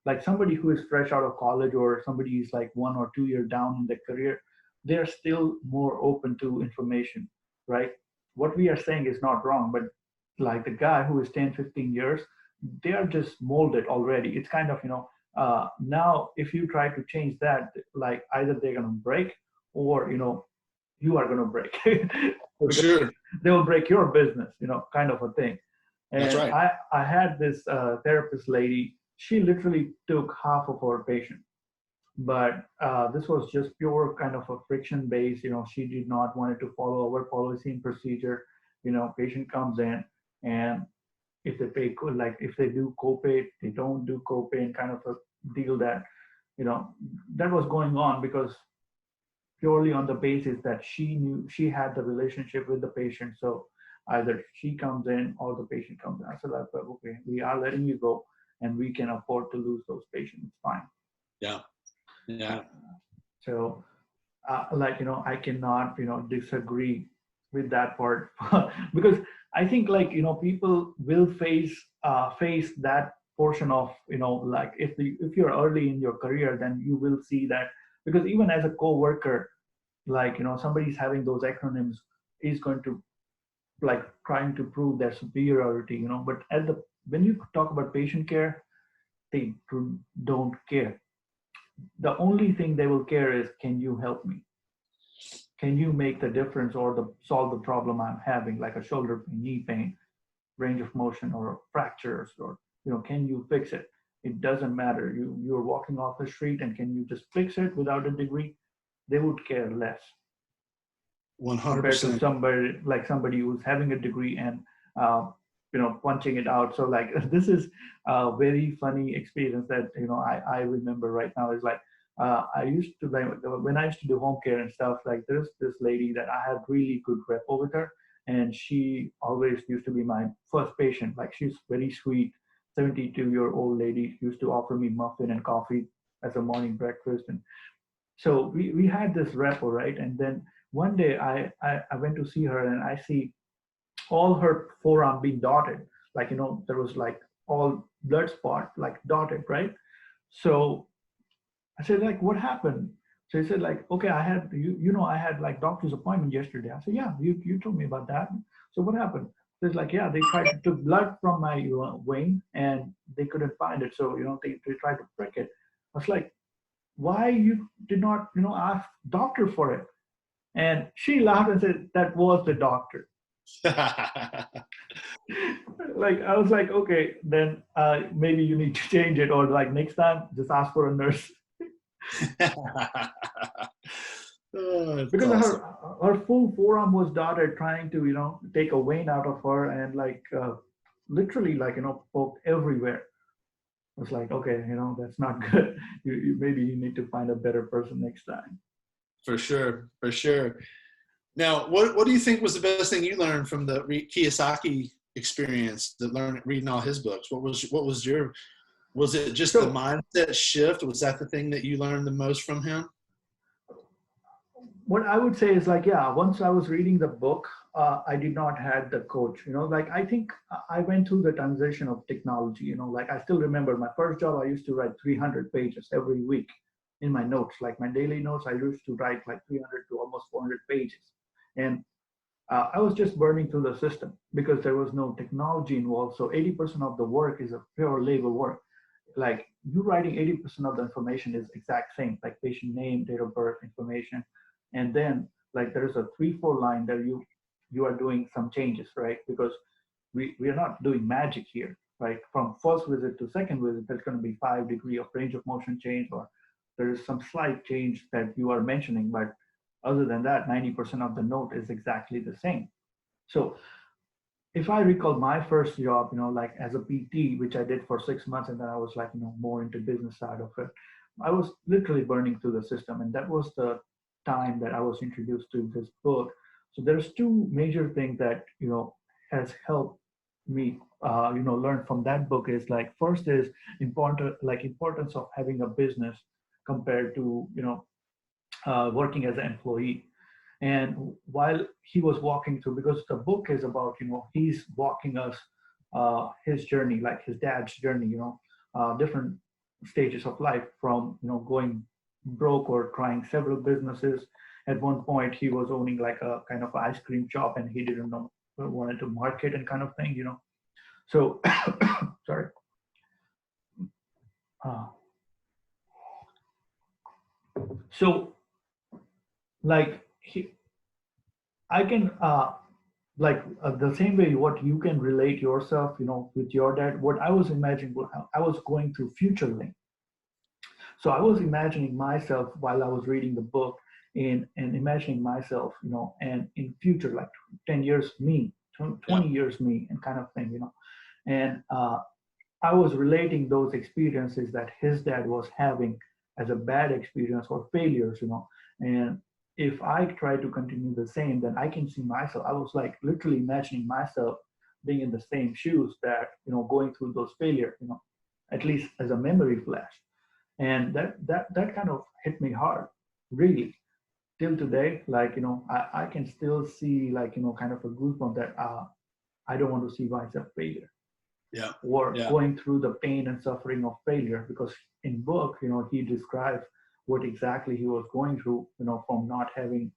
like somebody who is fresh out of college, or somebody is like 1 or 2 years down in their career, they're still more open to information, right? What we are saying is not wrong, but like the guy who is 10, 15 years, they are just molded already. It's kind of, now if you try to change that, like either they're going to break, or, you are going to break. For sure. They will break your business, kind of a thing. And That's right. I had this therapist lady, she literally took half of our patient. But this was just pure kind of a friction base. She did not want to follow our policy and procedure. Patient comes in, and if they pay, like if they do copay, they don't do copay, and kind of a deal that, that was going on, because purely on the basis that she knew she had the relationship with the patient. So either she comes in or the patient comes in. I said, like, okay, we are letting you go, and we can afford to lose those patients. It's fine. Yeah. Yeah. So, like, I cannot, disagree with that part. Because I think, like, people will face that portion of, like if you're early in your career, then you will see that, because even as a co-worker, like, somebody's having those acronyms is going to, like, trying to prove their superiority, but when you talk about patient care, they don't care. The only thing they will care is, can you help me? Can you make the difference, or solve the problem I'm having, like a shoulder pain, knee pain, range of motion, or fractures, or, can you fix it? It doesn't matter. You're walking off the street, and can you just fix it without a degree? They would care less, compared to 100%. somebody who's having a degree and punching it out. So like this is a very funny experience that I remember right now. Is like I used to, like, when I used to do home care and stuff, like there's this lady that I had really good rapport with her, and she always used to be my first patient. Like, she's very sweet, 72-year-old lady, used to offer me muffin and coffee as a morning breakfast. And so we had this rapport, right? And then one day I went to see her, and I see all her forearm being dotted. like, there was like all blood spot, like dotted, right? So I said, like, what happened? So he said, like, okay, I had, I had like doctor's appointment yesterday. I said, yeah, you told me about that. So what happened? It's like, yeah, they tried to took blood from my vein and they couldn't find it. So, they tried to prick it. I was like, why you did not, ask doctor for it? And she laughed and said, that was the doctor. Like, I was like, okay, then maybe you need to change it, or like next time just ask for a nurse. Oh, Because awesome. her full forearm was dotted, trying to take a vein out of her, and like literally like poked everywhere. I was like, okay, that's not good. Maybe you need to find a better person next time. For sure, for sure. Now, what do you think was the best thing you learned from the Kiyosaki experience? Reading all his books. Was your was it just the So mindset shift? Was that the thing that you learned the most from him? what I would say is, like, yeah, once I was reading the book, I did not have the coach, like, I think I went through the transition of technology, like I still remember my first job, I used to write 300 pages every week in my notes, like my daily notes, I used to write like 300 to almost 400 pages. And I was just burning through the system because there was no technology involved. So 80% of the work is a pure labor work. Like, you writing 80% of the information is exact same, like patient name, date of birth information. And then like there's a 3-4 line that you are doing some changes, right? Because we are not doing magic here, right? From first visit to second visit, there's going to be 5 degree of range of motion change, or there is some slight change that you are mentioning, but other than that, 90% of the note is exactly the same. So if I recall my first job, like as a PT, which I did for 6 months, and then I was like, more into business side of it, I was literally burning through the system. And that was the time that I was introduced to this book. So there's two major things that, has helped me, learn from that book is, like, first is importance of having a business compared to, working as an employee. And while he was walking through, because the book is about, he's walking us his journey, like his dad's journey, different stages of life, from, going broke or trying several businesses. At one point, he was owning like a kind of ice cream shop, and he didn't know wanted to market and kind of thing, So, sorry. Uh, so, like, I can the same way what you can relate yourself, with your dad. What I was imagining, I was going through future link. So I was imagining myself while I was reading the book, and imagining myself, and in future, like 10 years me, 20 years me, and kind of thing, And I was relating those experiences that his dad was having as a bad experience or failures, And if I try to continue the same, then I can see myself. I was like literally imagining myself being in the same shoes, that, going through those failures, at least as a memory flash. And that kind of hit me hard, really, till today. Like, I can still see, like, kind of a goosebump that I don't want to see myself failure, Yeah. or Yeah. going through the pain and suffering of failure. Because in book, he describes what exactly he was going through, from not having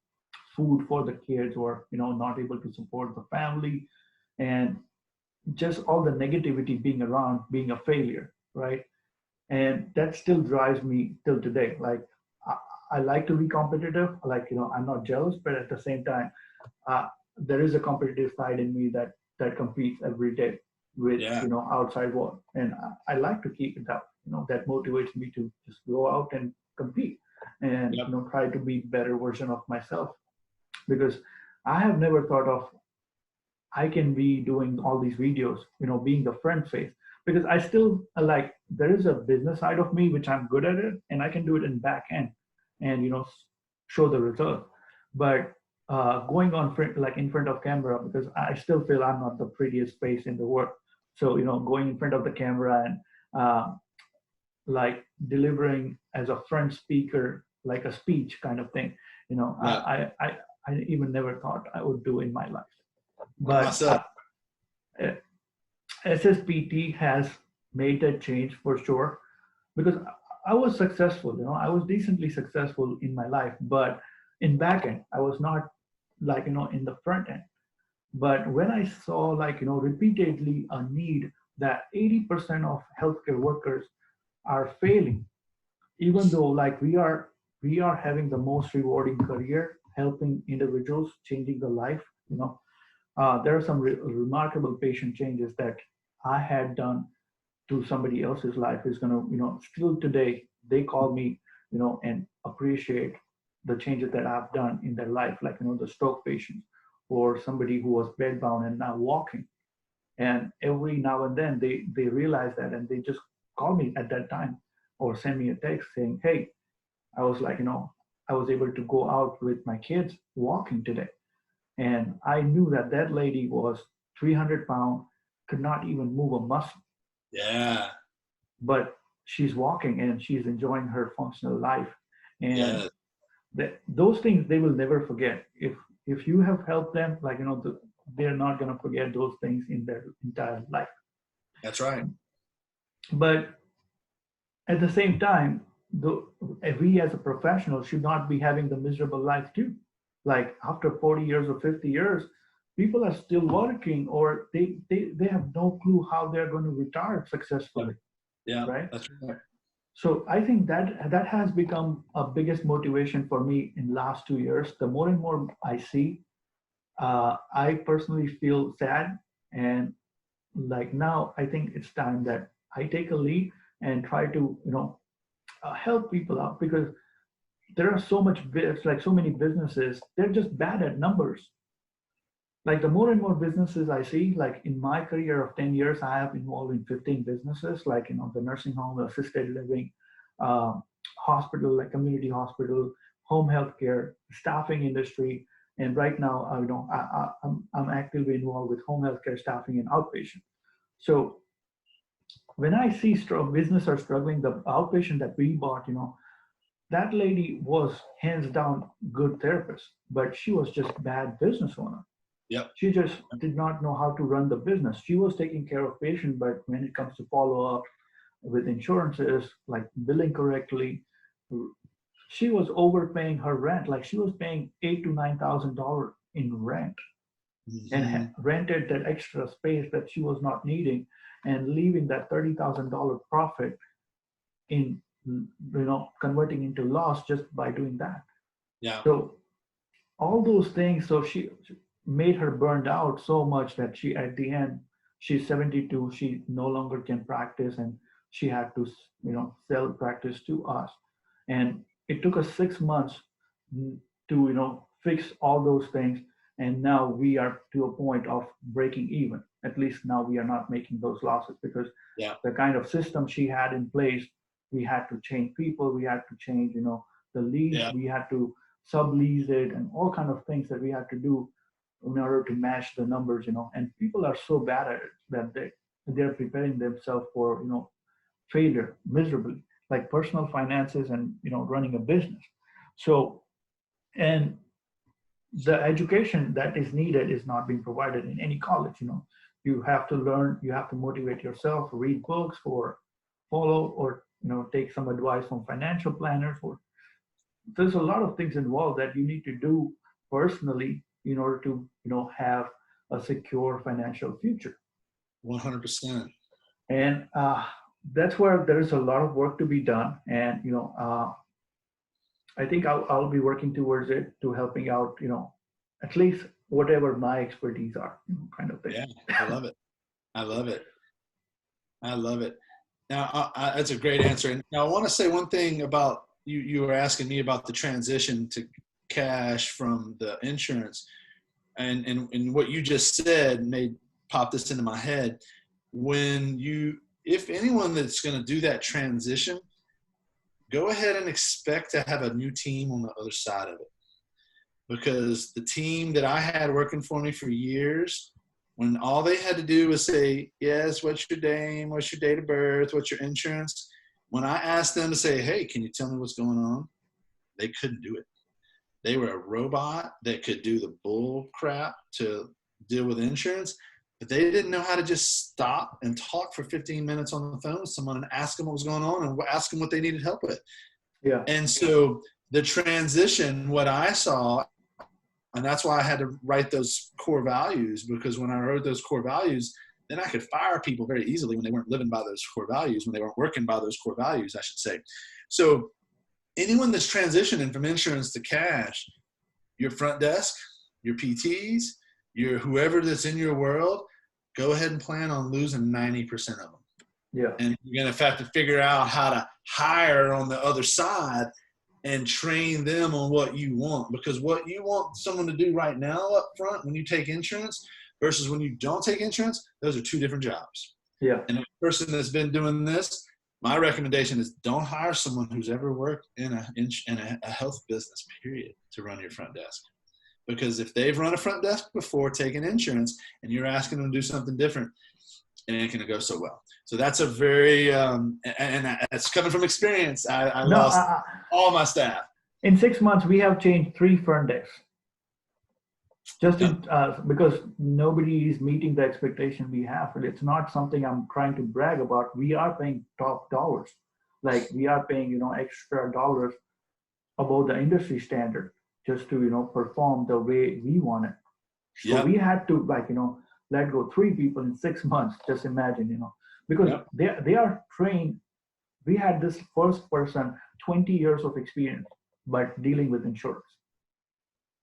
food for the kids, or, not able to support the family, and just all the negativity being around being a failure, right? And that still drives me till today. Like, I like to be competitive. Like, I'm not jealous, but at the same time, there is a competitive side in me that competes every day with, Yeah. outside world, and I like to keep it up. That motivates me to just go out and compete, and, Yep. try to be better version of myself. Because I have never thought of I can be doing all these videos, being the front face, because I still like, there is a business side of me which I'm good at it, and I can do it in back end, and, show the result. But going on front, like in front of camera, because I still feel I'm not the prettiest face in the world. So, going in front of the camera and like delivering as a front speaker, like a speech kind of thing, Yeah. I even never thought I would do in my life. Like But myself. SSPT has made that change for sure because I was successful, I was decently successful in my life, but in back end, I was not like, in the front end. But when I saw like, repeatedly a need that 80% of healthcare workers are failing, even though like we are having the most rewarding career, helping individuals, changing the life, there are some remarkable patient changes that I had done to somebody else's life is going to, still today they call me, and appreciate the changes that I've done in their life, like, the stroke patient or somebody who was bedbound and now walking. And every now and then they realize that and they just call me at that time or send me a text saying, hey, I was like, I was able to go out with my kids walking today. And I knew that that lady was 300 pounds, could not even move a muscle, Yeah. but she's walking and she's enjoying her functional life. And Yeah. those things they will never forget. If you have helped them, like, they're not going to forget those things in their entire life. That's right. But at the same time, we as a professional should not be having the miserable life too. Like after 40 years or 50 years, people are still working or they have no clue how they're going to retire Yeah. successfully, Yeah. right? That's right. So I think that has become a biggest motivation for me in last 2 years. The more and more I see, I personally feel sad, and like now I think it's time that I take a lead and try to help people out because there are like so many businesses, they're just bad at numbers. Like the more and more businesses I see, like in my career of 10 years, I have involved in 15 businesses, like, the nursing home, assisted living, um, hospital, like community hospital, home healthcare, staffing industry. And right now, I'm actively involved with home healthcare staffing and outpatient. So when I see business are struggling, the outpatient that we bought, that lady was hands down good therapist, but she was just bad business owner. Yep. She just did not know how to run the business. She was taking care of patient, but when it comes to follow up with insurances, like billing correctly, she was overpaying her rent. Like she was paying $8,000 to $9,000 in rent, and Mm-hmm. rented that extra space that she was not needing, and leaving that $30,000 profit in, converting into loss just by doing that. Yeah. So all those things, so she made her burned out so much that she at the end, she's 72, she no longer can practice, and she had to sell practice to us. And it took us 6 months to fix all those things, and now we are to a point of breaking even. At least now we are not making those losses because Yeah. the kind of system she had in place, we had to change people, we had to change the leads, Yeah. we had to sublease it, and all kind of things that we had to do in order to match the numbers. And people are so bad at it that they're preparing themselves for failure miserably, like personal finances and running a business. So, and the education that is needed is not being provided in any college. You have to learn, you have to motivate yourself, read books, or follow, or take some advice from financial planners, or there's a lot of things involved that you need to do personally in order to have a secure financial future. 100%. And that's where there's a lot of work to be done. And I think I'll be working towards it, to helping out, at least whatever my expertise are, kind of thing. Yeah. I love it. I love it. I love it. Now, that's a great answer. And now I want to say one thing about you. You were asking me about the transition to cash from the insurance, and what you just said made pop this into my head. If anyone that's going to do that transition, go ahead and expect to have a new team on the other side of it. Because the team that I had working for me for years, when all they had to do was say, yes, what's your name, what's your date of birth, what's your insurance, when I asked them to say, hey, can you tell me what's going on, they couldn't do it. They were a robot that could do the bull crap to deal with insurance, but they didn't know how to just stop and talk for 15 minutes on the phone with someone and ask them what was going on and ask them what they needed help with. Yeah. And so the transition, what I saw, and that's why I had to write those core values, because when I wrote those core values, then I could fire people very easily when they weren't living by those core values, when they weren't working by those core values, I should say. So anyone that's transitioning from insurance to cash, your front desk, your PTs, your whoever that's in your world, go ahead and plan on losing 90% of them. Yeah. And you're going to have to figure out how to hire on the other side and train them on what you want. Because what you want someone to do right now up front when you take insurance versus when you don't take insurance, those are two different jobs. Yeah. And a person that's been doing this, my recommendation is don't hire someone who's ever worked in a health business, period, to run your front desk. Because if they've run a front desk before taking insurance and you're asking them to do something different, it ain't going to go so well. So that's a very, and that's coming from experience. I lost all my staff. In 6 months, we have changed 3 front desks. Just because nobody is meeting the expectation we have. It's not something I'm trying to brag about. We are paying top dollars. Like we are paying, extra dollars above the industry standard just to, perform the way we want it. So we had to let go 3 people in 6 months. Just imagine, because they are trained. We had this first person, 20 years of experience, but dealing with insurance.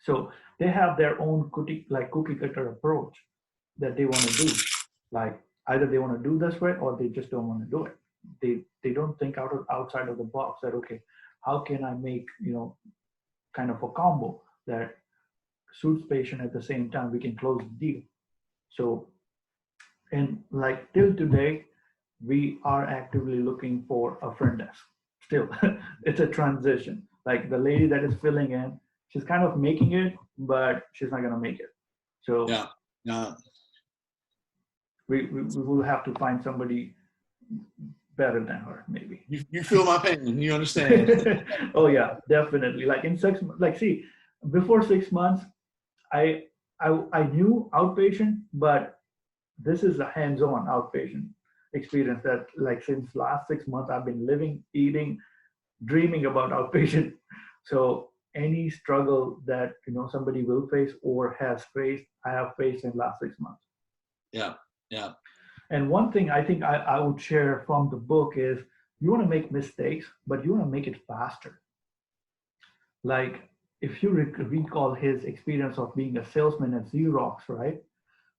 So they have their own cookie cutter approach that they want to do. Like either they want to do this way or they just don't want to do it. They don't think outside of the box that, okay, how can I make, kind of a combo that suits patient at the same time we can close the deal. So, and like till today, we are actively looking for a front desk. Still, it's a transition. Like the lady that is filling in, she's kind of making it, but she's not going to make it. So we will have to find somebody better than her, maybe. You feel my pain. You understand? Oh yeah, definitely. Like in 6 months, before 6 months, I knew outpatient, but this is a hands-on outpatient experience that since last 6 months, I've been living, eating, dreaming about outpatient. So any struggle that somebody will face or has faced, I have faced in the last 6 months. Yeah. And one thing I think I would share from the book is you want to make mistakes, but you want to make it faster. Like if you recall his experience of being a salesman at Xerox, right?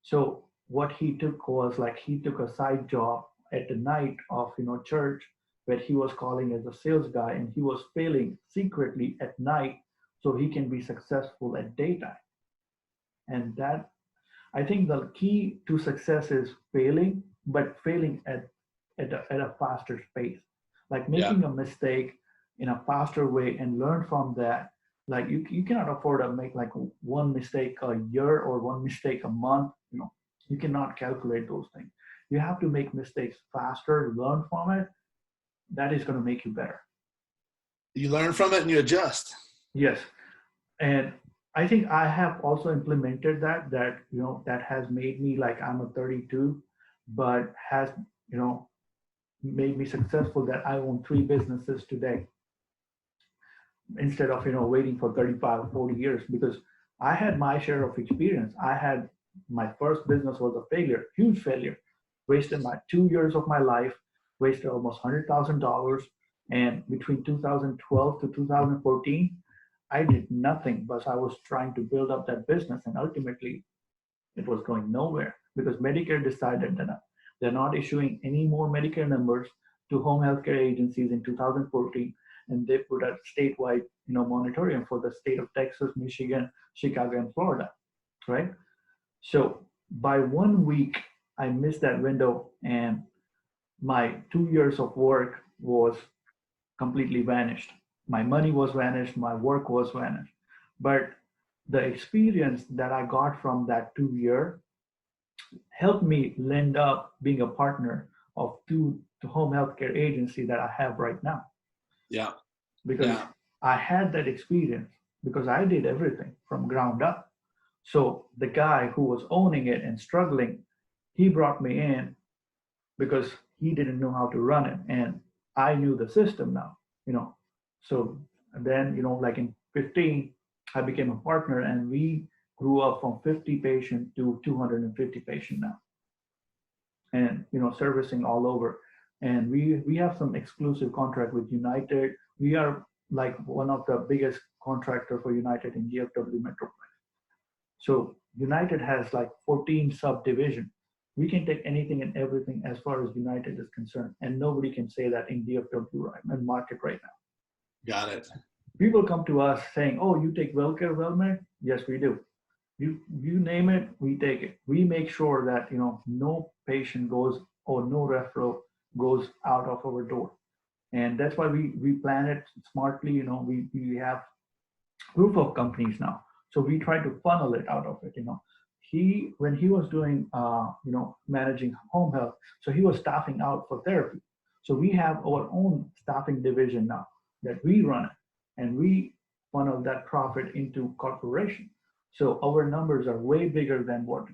So what he took was he took a side job at the night of church where he was calling as a sales guy, and he was failing secretly at night so he can be successful at daytime. And that, I think the key to success is failing, but failing at a faster pace. Like making a mistake in a faster way and learn from that. Like you cannot afford to make one mistake a year or one mistake a month. You cannot calculate those things. You have to make mistakes faster, learn from it. That is going to make you better. You learn from it and you adjust. Yes. And I think I have also implemented that has made me I'm a 32, but has, made me successful that I own 3 businesses today instead of, waiting for 35, 40 years, because I had my share of experience. My first business was a failure, huge failure, wasted my 2 years of my life, wasted almost $100,000. And between 2012 to 2014, I did nothing, but I was trying to build up that business, and ultimately it was going nowhere because Medicare decided that they're not issuing any more Medicare numbers to home healthcare agencies in 2014, and they put a statewide, moratorium for the state of Texas, Michigan, Chicago, and Florida, right? So by 1 week, I missed that window, and my 2 years of work was completely vanished. My money was vanished, my work was vanished. But the experience that I got from that 2 year helped me end up being a partner of 2 home healthcare agency that I have right now. Yeah. Because I had that experience because I did everything from ground up. So the guy who was owning it and struggling, he brought me in because he didn't know how to run it, and I knew the system now, you know. So then, like in 15, I became a partner, and we grew up from 50 patient to 250 patient now, and servicing all over. And we have some exclusive contract with United. We are like one of the biggest contractor for United in DFW Metroplex. So United has like 14 subdivision. We can take anything and everything as far as United is concerned, and nobody can say that in DFW and market right now. Got it. People come to us saying, "Oh, you take WellCare, WellMed?" Yes, we do. You name it, we take it. We make sure that no patient goes or no referral goes out of our door, and that's why we plan it smartly. We have group of companies now, so we try to funnel it out of it. When he was doing managing home health, so he was staffing out for therapy. So we have our own staffing division now that we run it, and we funnel that profit into corporation. So our numbers are way bigger than what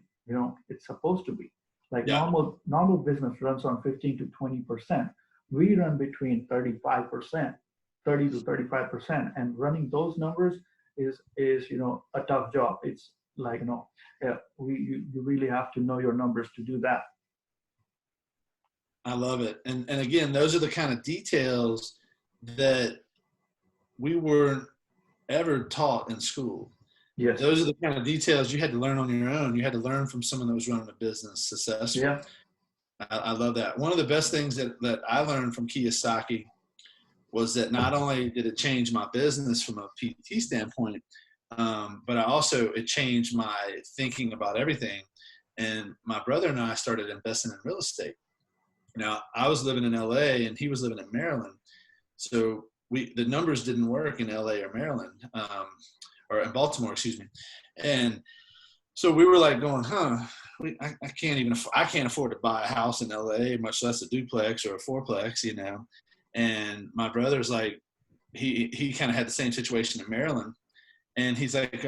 it's supposed to be. Like Yeah. normal business runs on 15 to 20%. We run between 35%, 30 to 35%, and running those numbers is a tough job. It's like you really have to know your numbers to do that. I love it. And again, those are the kind of details that we weren't ever taught in school. Yes. Those are the kind of details you had to learn on your own. You had to learn from someone that was running a business successful. Yeah. I love that. One of the best things that I learned from Kiyosaki was that not only did it change my business from a PT standpoint, but it changed my thinking about everything. And my brother and I started investing in real estate. Now, I was living in LA and he was living in Maryland. So the numbers didn't work in LA or Maryland, or in Baltimore, excuse me. And so we were like going, I can't afford to buy a house in LA, much less a duplex or a fourplex, And my brother's like, he kind of had the same situation in Maryland. And he's like,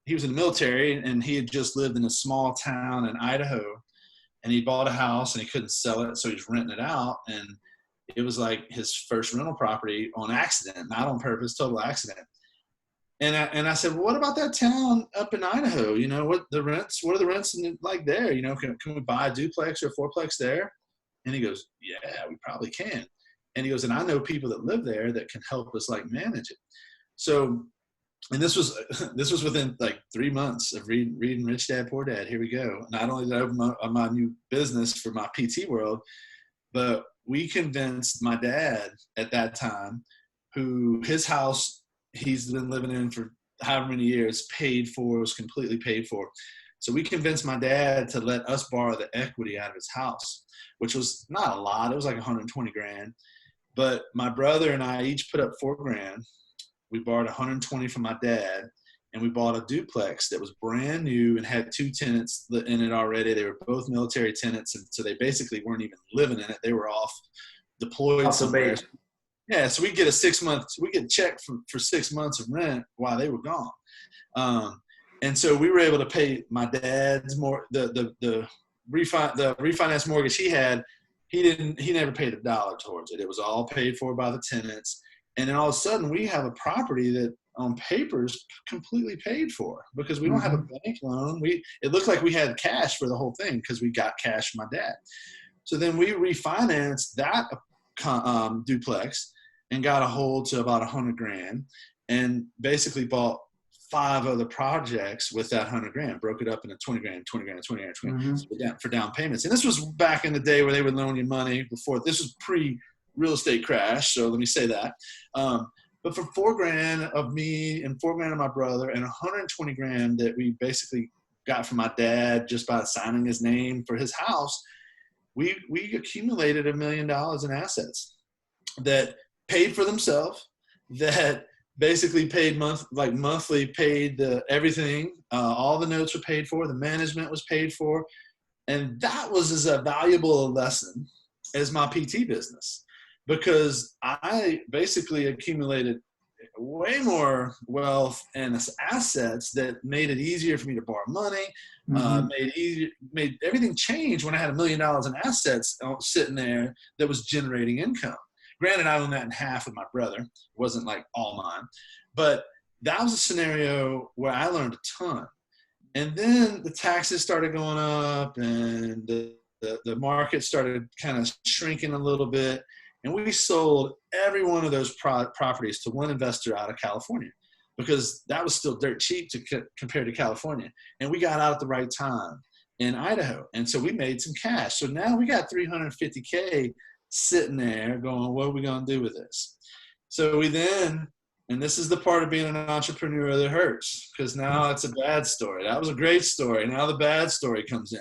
he was in the military and he had just lived in a small town in Idaho, and he bought a house and he couldn't sell it. So he's renting it out. And it was like his first rental property on accident, not on purpose, total accident. And I said, well, what about that town up in Idaho? What are the rents like there? Can we buy a duplex or a fourplex there? And he goes, yeah, we probably can. And he goes, and I know people that live there that can help us like manage it. So, and this was within like 3 months of reading Rich Dad Poor Dad. Here we go. Not only did I open my new business for my PT world, but we convinced my dad at that time, who his house he's been living in for however many years, was completely paid for. So we convinced my dad to let us borrow the equity out of his house, which was not a lot. It was like 120 grand. But my brother and I each put up $4,000. We borrowed 120 from my dad, and we bought a duplex that was brand new and had 2 tenants in it already. They were both military tenants, and so they basically weren't even living in it. They were off deployed somewhere. Yeah, so we get a check for 6 months of rent while they were gone. And so we were able to pay my dad's the refinance mortgage he had. He never paid $1 towards it. It was all paid for by the tenants. And then all of a sudden we have a property that on paper is completely paid for because we don't have a bank loan. It looked like we had cash for the whole thing because we got cash from my dad. So then we refinanced that duplex and got a hold to about $100,000 and basically bought 5 other projects with that $100,000, broke it up into $20,000, $20,000 for down payments. And this was back in the day where they would loan you money before. This was pre-real estate crash, so let me say that. But for $4,000 of me and $4,000 of my brother and $120,000 that we basically got from my dad just by signing his name for his house, we accumulated $1 million in assets that paid for themselves, that basically paid monthly paid everything. All the notes were paid for. The management was paid for. And that was as a valuable a lesson as my PT business, because I basically accumulated way more wealth and assets that made it easier for me to borrow money, made everything change when I had $1 million in assets sitting there that was generating income. Granted, I owned that in half with my brother. It wasn't like all mine, but that was a scenario where I learned a ton. And then the taxes started going up and the market started kind of shrinking a little bit. And we sold every one of those properties to one investor out of California because that was still dirt cheap compared to California. And we got out at the right time in Idaho. And so we made some cash. So now we got $350K sitting there going, what are we going to do with this? So we then, and this is the part of being an entrepreneur that hurts, because now it's a bad story. That was a great story. Now the bad story comes in.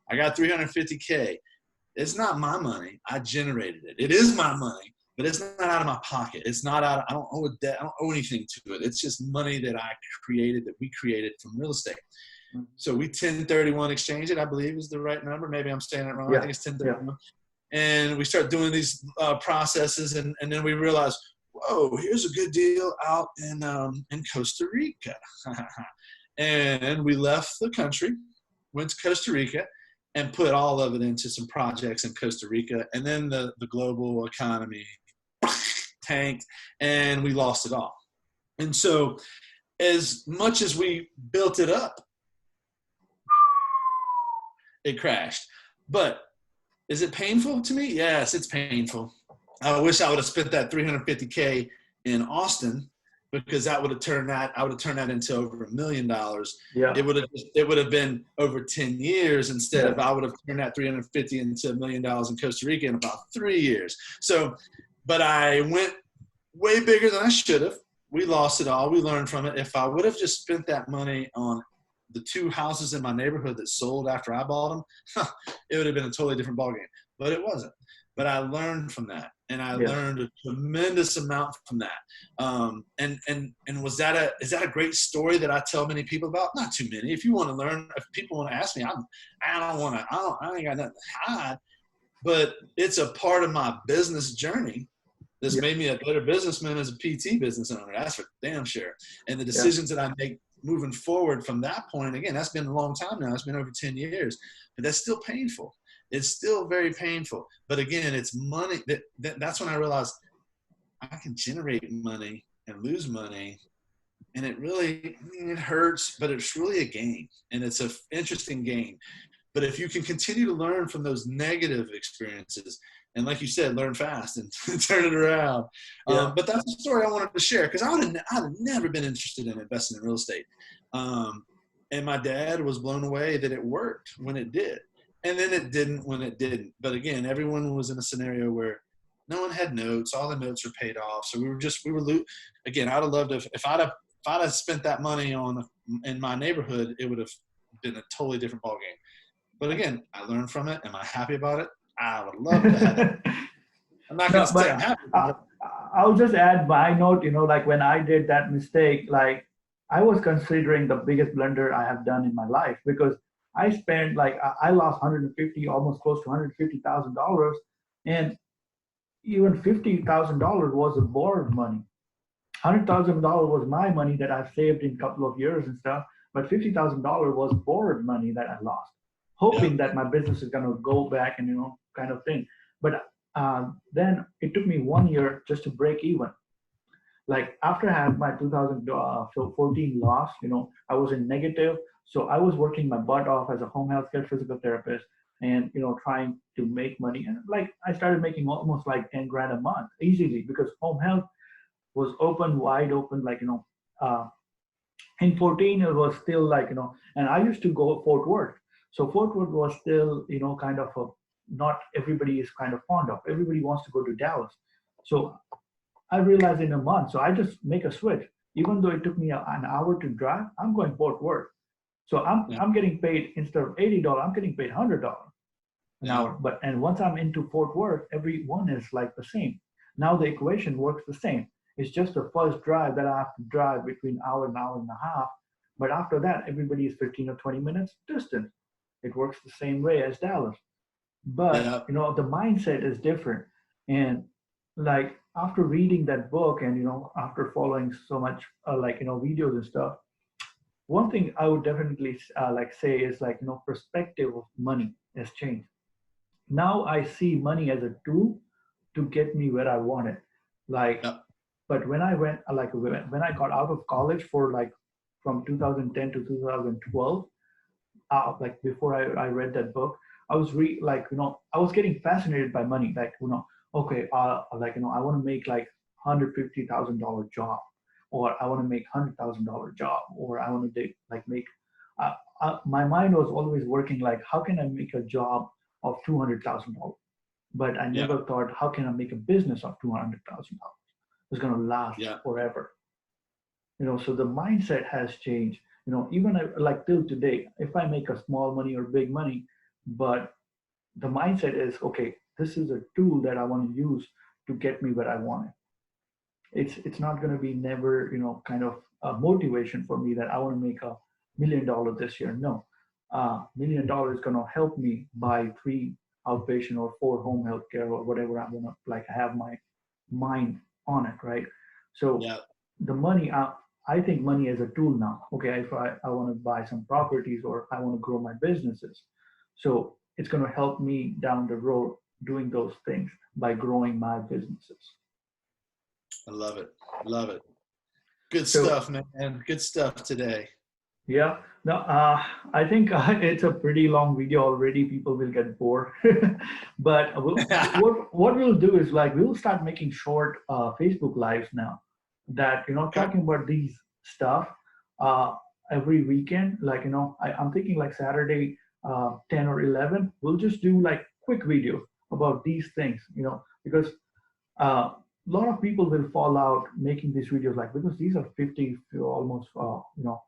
I got $350K. It's not my money. I generated it. It is my money, but it's not out of my pocket. It's not out. I don't owe a debt. I don't owe anything to it. It's just money that I created, that we created from real estate. So we 1031 exchange it, I believe is the right number. Maybe I'm saying it wrong. Yeah. I think it's 1031. Yeah. And we start doing these processes, and then we realize, whoa, here's a good deal out in Costa Rica. And we left the country, went to Costa Rica, and put all of it into some projects in Costa Rica. And then the global economy tanked and we lost it all. And so as much as we built it up, it crashed. But is it painful to me? Yes, it's painful. I wish I would have spent that $350K in Austin, because I would have turned that into over $1 million. Yeah. It would have been over 10 years instead of I would have turned that 350 into $1 million in Costa Rica in about 3 years. So, but I went way bigger than I should have. We lost it all. We learned from it. If I would have just spent that money on the 2 houses in my neighborhood that sold after I bought them, it would have been a totally different ballgame. But it wasn't. But I learned from that, and I learned a tremendous amount from that. And is that a great story that I tell many people about? Not too many. If you want to learn, if people want to ask me, I ain't got nothing to hide. But it's a part of my business journey that's made me a better businessman as a PT business owner. That's for damn sure. And the decisions that I make moving forward from that point, again, that's been a long time now. It's been over 10 years, but that's still painful. It's still very painful. But again, it's money. That's when I realized I can generate money and lose money. And it really, it hurts, but it's really a game. And it's an interesting game. But if you can continue to learn from those negative experiences, and like you said, learn fast and turn it around. But that's the story I wanted to share, because I would have never been interested in investing in real estate. And my dad was blown away that it worked when it did. And then it didn't when it didn't. But again, everyone was in a scenario where no one had notes. All the notes were paid off. So again, I'd have loved if I'd have spent that money in my neighborhood, it would have been a totally different ballgame. But again, I learned from it. Am I happy about it? I would love to have it. I'm not going to say I'm happy about it. I'll just add my note, like when I did that mistake, like I was considering the biggest blunder I have done in my life, because I spent I lost almost close to $150,000, and even $50,000 was a borrowed money. $100,000 was my money that I saved in a couple of years and stuff, but $50,000 was borrowed money that I lost, hoping that my business is going to go back and, kind of thing. But then it took me 1 year just to break even. Like after I had my 2014 loss, I was in negative. So I was working my butt off as a home health care physical therapist and, trying to make money. And I started making almost like 10 grand a month easily, because home health was wide open, in 14, it was still and I used to go Fort Worth. So Fort Worth was still, kind of not everybody is kind of fond of. Everybody wants to go to Dallas. So I realized in a month, so I just make a switch. Even though it took me an hour to drive, I'm going Fort Worth. So I'm getting paid, instead of $80, I'm getting paid $100 an hour. And once I'm into Fort Worth, every one is like the same. Now the equation works the same. It's just the first drive that I have to drive between an hour and a half. But after that, everybody is 15 or 20 minutes distance. It works the same way as Dallas. But, the mindset is different. And after reading that book and, after following so much, videos and stuff, one thing I would definitely say is perspective of money has changed. Now I see money as a tool to get me where I want it. Like, Yep. but when I went, when I got out of college for from 2010 to 2012, before I read that book, I was I was getting fascinated by money. Okay, I want to make $150,000 job, or I want to make $100,000 job, or I want to make. My mind was always working how can I make a job of $200,000? But I Yeah. never thought, how can I make a business of $200,000? It's going to last Yeah. forever. So the mindset has changed. Even till today, if I make a small money or big money, but the mindset is, okay, this is a tool that I want to use to get me where I want it. It's not going to be never, kind of a motivation for me that I want to make $1 million this year. No, $1 million is going to help me buy 3 outpatient or 4 home health care or whatever I want to have my mind on it, right? So Yeah. the money, I think money is a tool now. Okay, if I want to buy some properties or I want to grow my businesses, so it's going to help me down the road doing those things by growing my businesses. I love it. Love it. Good So, stuff, man. Good stuff today. Yeah, no, I think it's a pretty long video already. People will get bored. But what we'll do is we'll start making short Facebook lives now. That Okay. talking about these stuff uh, every weekend. I'm thinking Saturday 10 or 11. We'll just do quick videos about these things. Because a lot of people will fall out making these videos because these are 50 to almost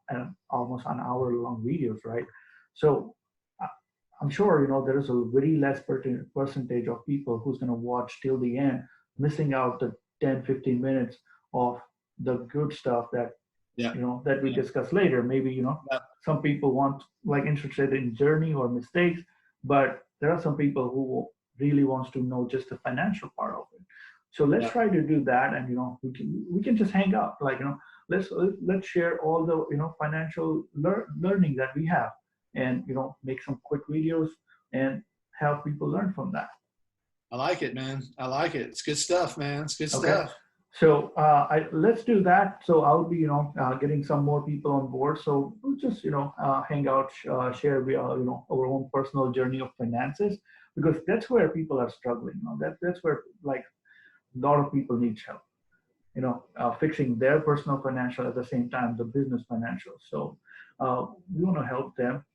and almost an hour long videos, right? So I'm sure there is a very less percentage of people who's going to watch till the end, missing out the 10-15 minutes of the good stuff that Yeah. that we discuss later. Maybe Yeah. some people want interested in journey or mistakes, but there are some people who really wants to know just the financial part of it. So let's Yeah. try to do that, and we can just hang out, let's share all the financial learning that we have, and make some quick videos and have people learn from that. I like it, man. I like it. It's good stuff, man. It's good Okay. stuff. So let's do that. So I'll be, getting some more people on board. So we'll just, hang out, share, our own personal journey of finances, because that's where people are struggling. That's where a lot of people need help. Fixing their personal financial at the same time the business financial. So we want to help them,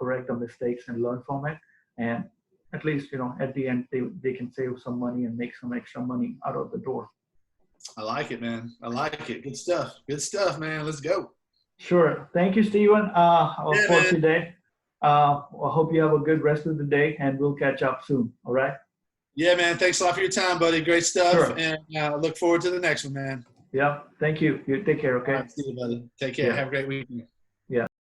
correct the mistakes and learn from it, and at least at the end they can save some money and make some extra money out of the door. I like it, man. I like it. Good stuff. Good stuff, man. Let's go. Sure. Thank you, Steven, Yeah, for man. today. I hope you have a good rest of the day, and we'll catch up soon. All right? Yeah, man. Thanks a lot for your time, buddy. Great stuff. Sure. And look forward to the next one, man. Yeah. Thank you. You take care, All okay? right. See you, buddy. Take care. Yeah. Have a great weekend.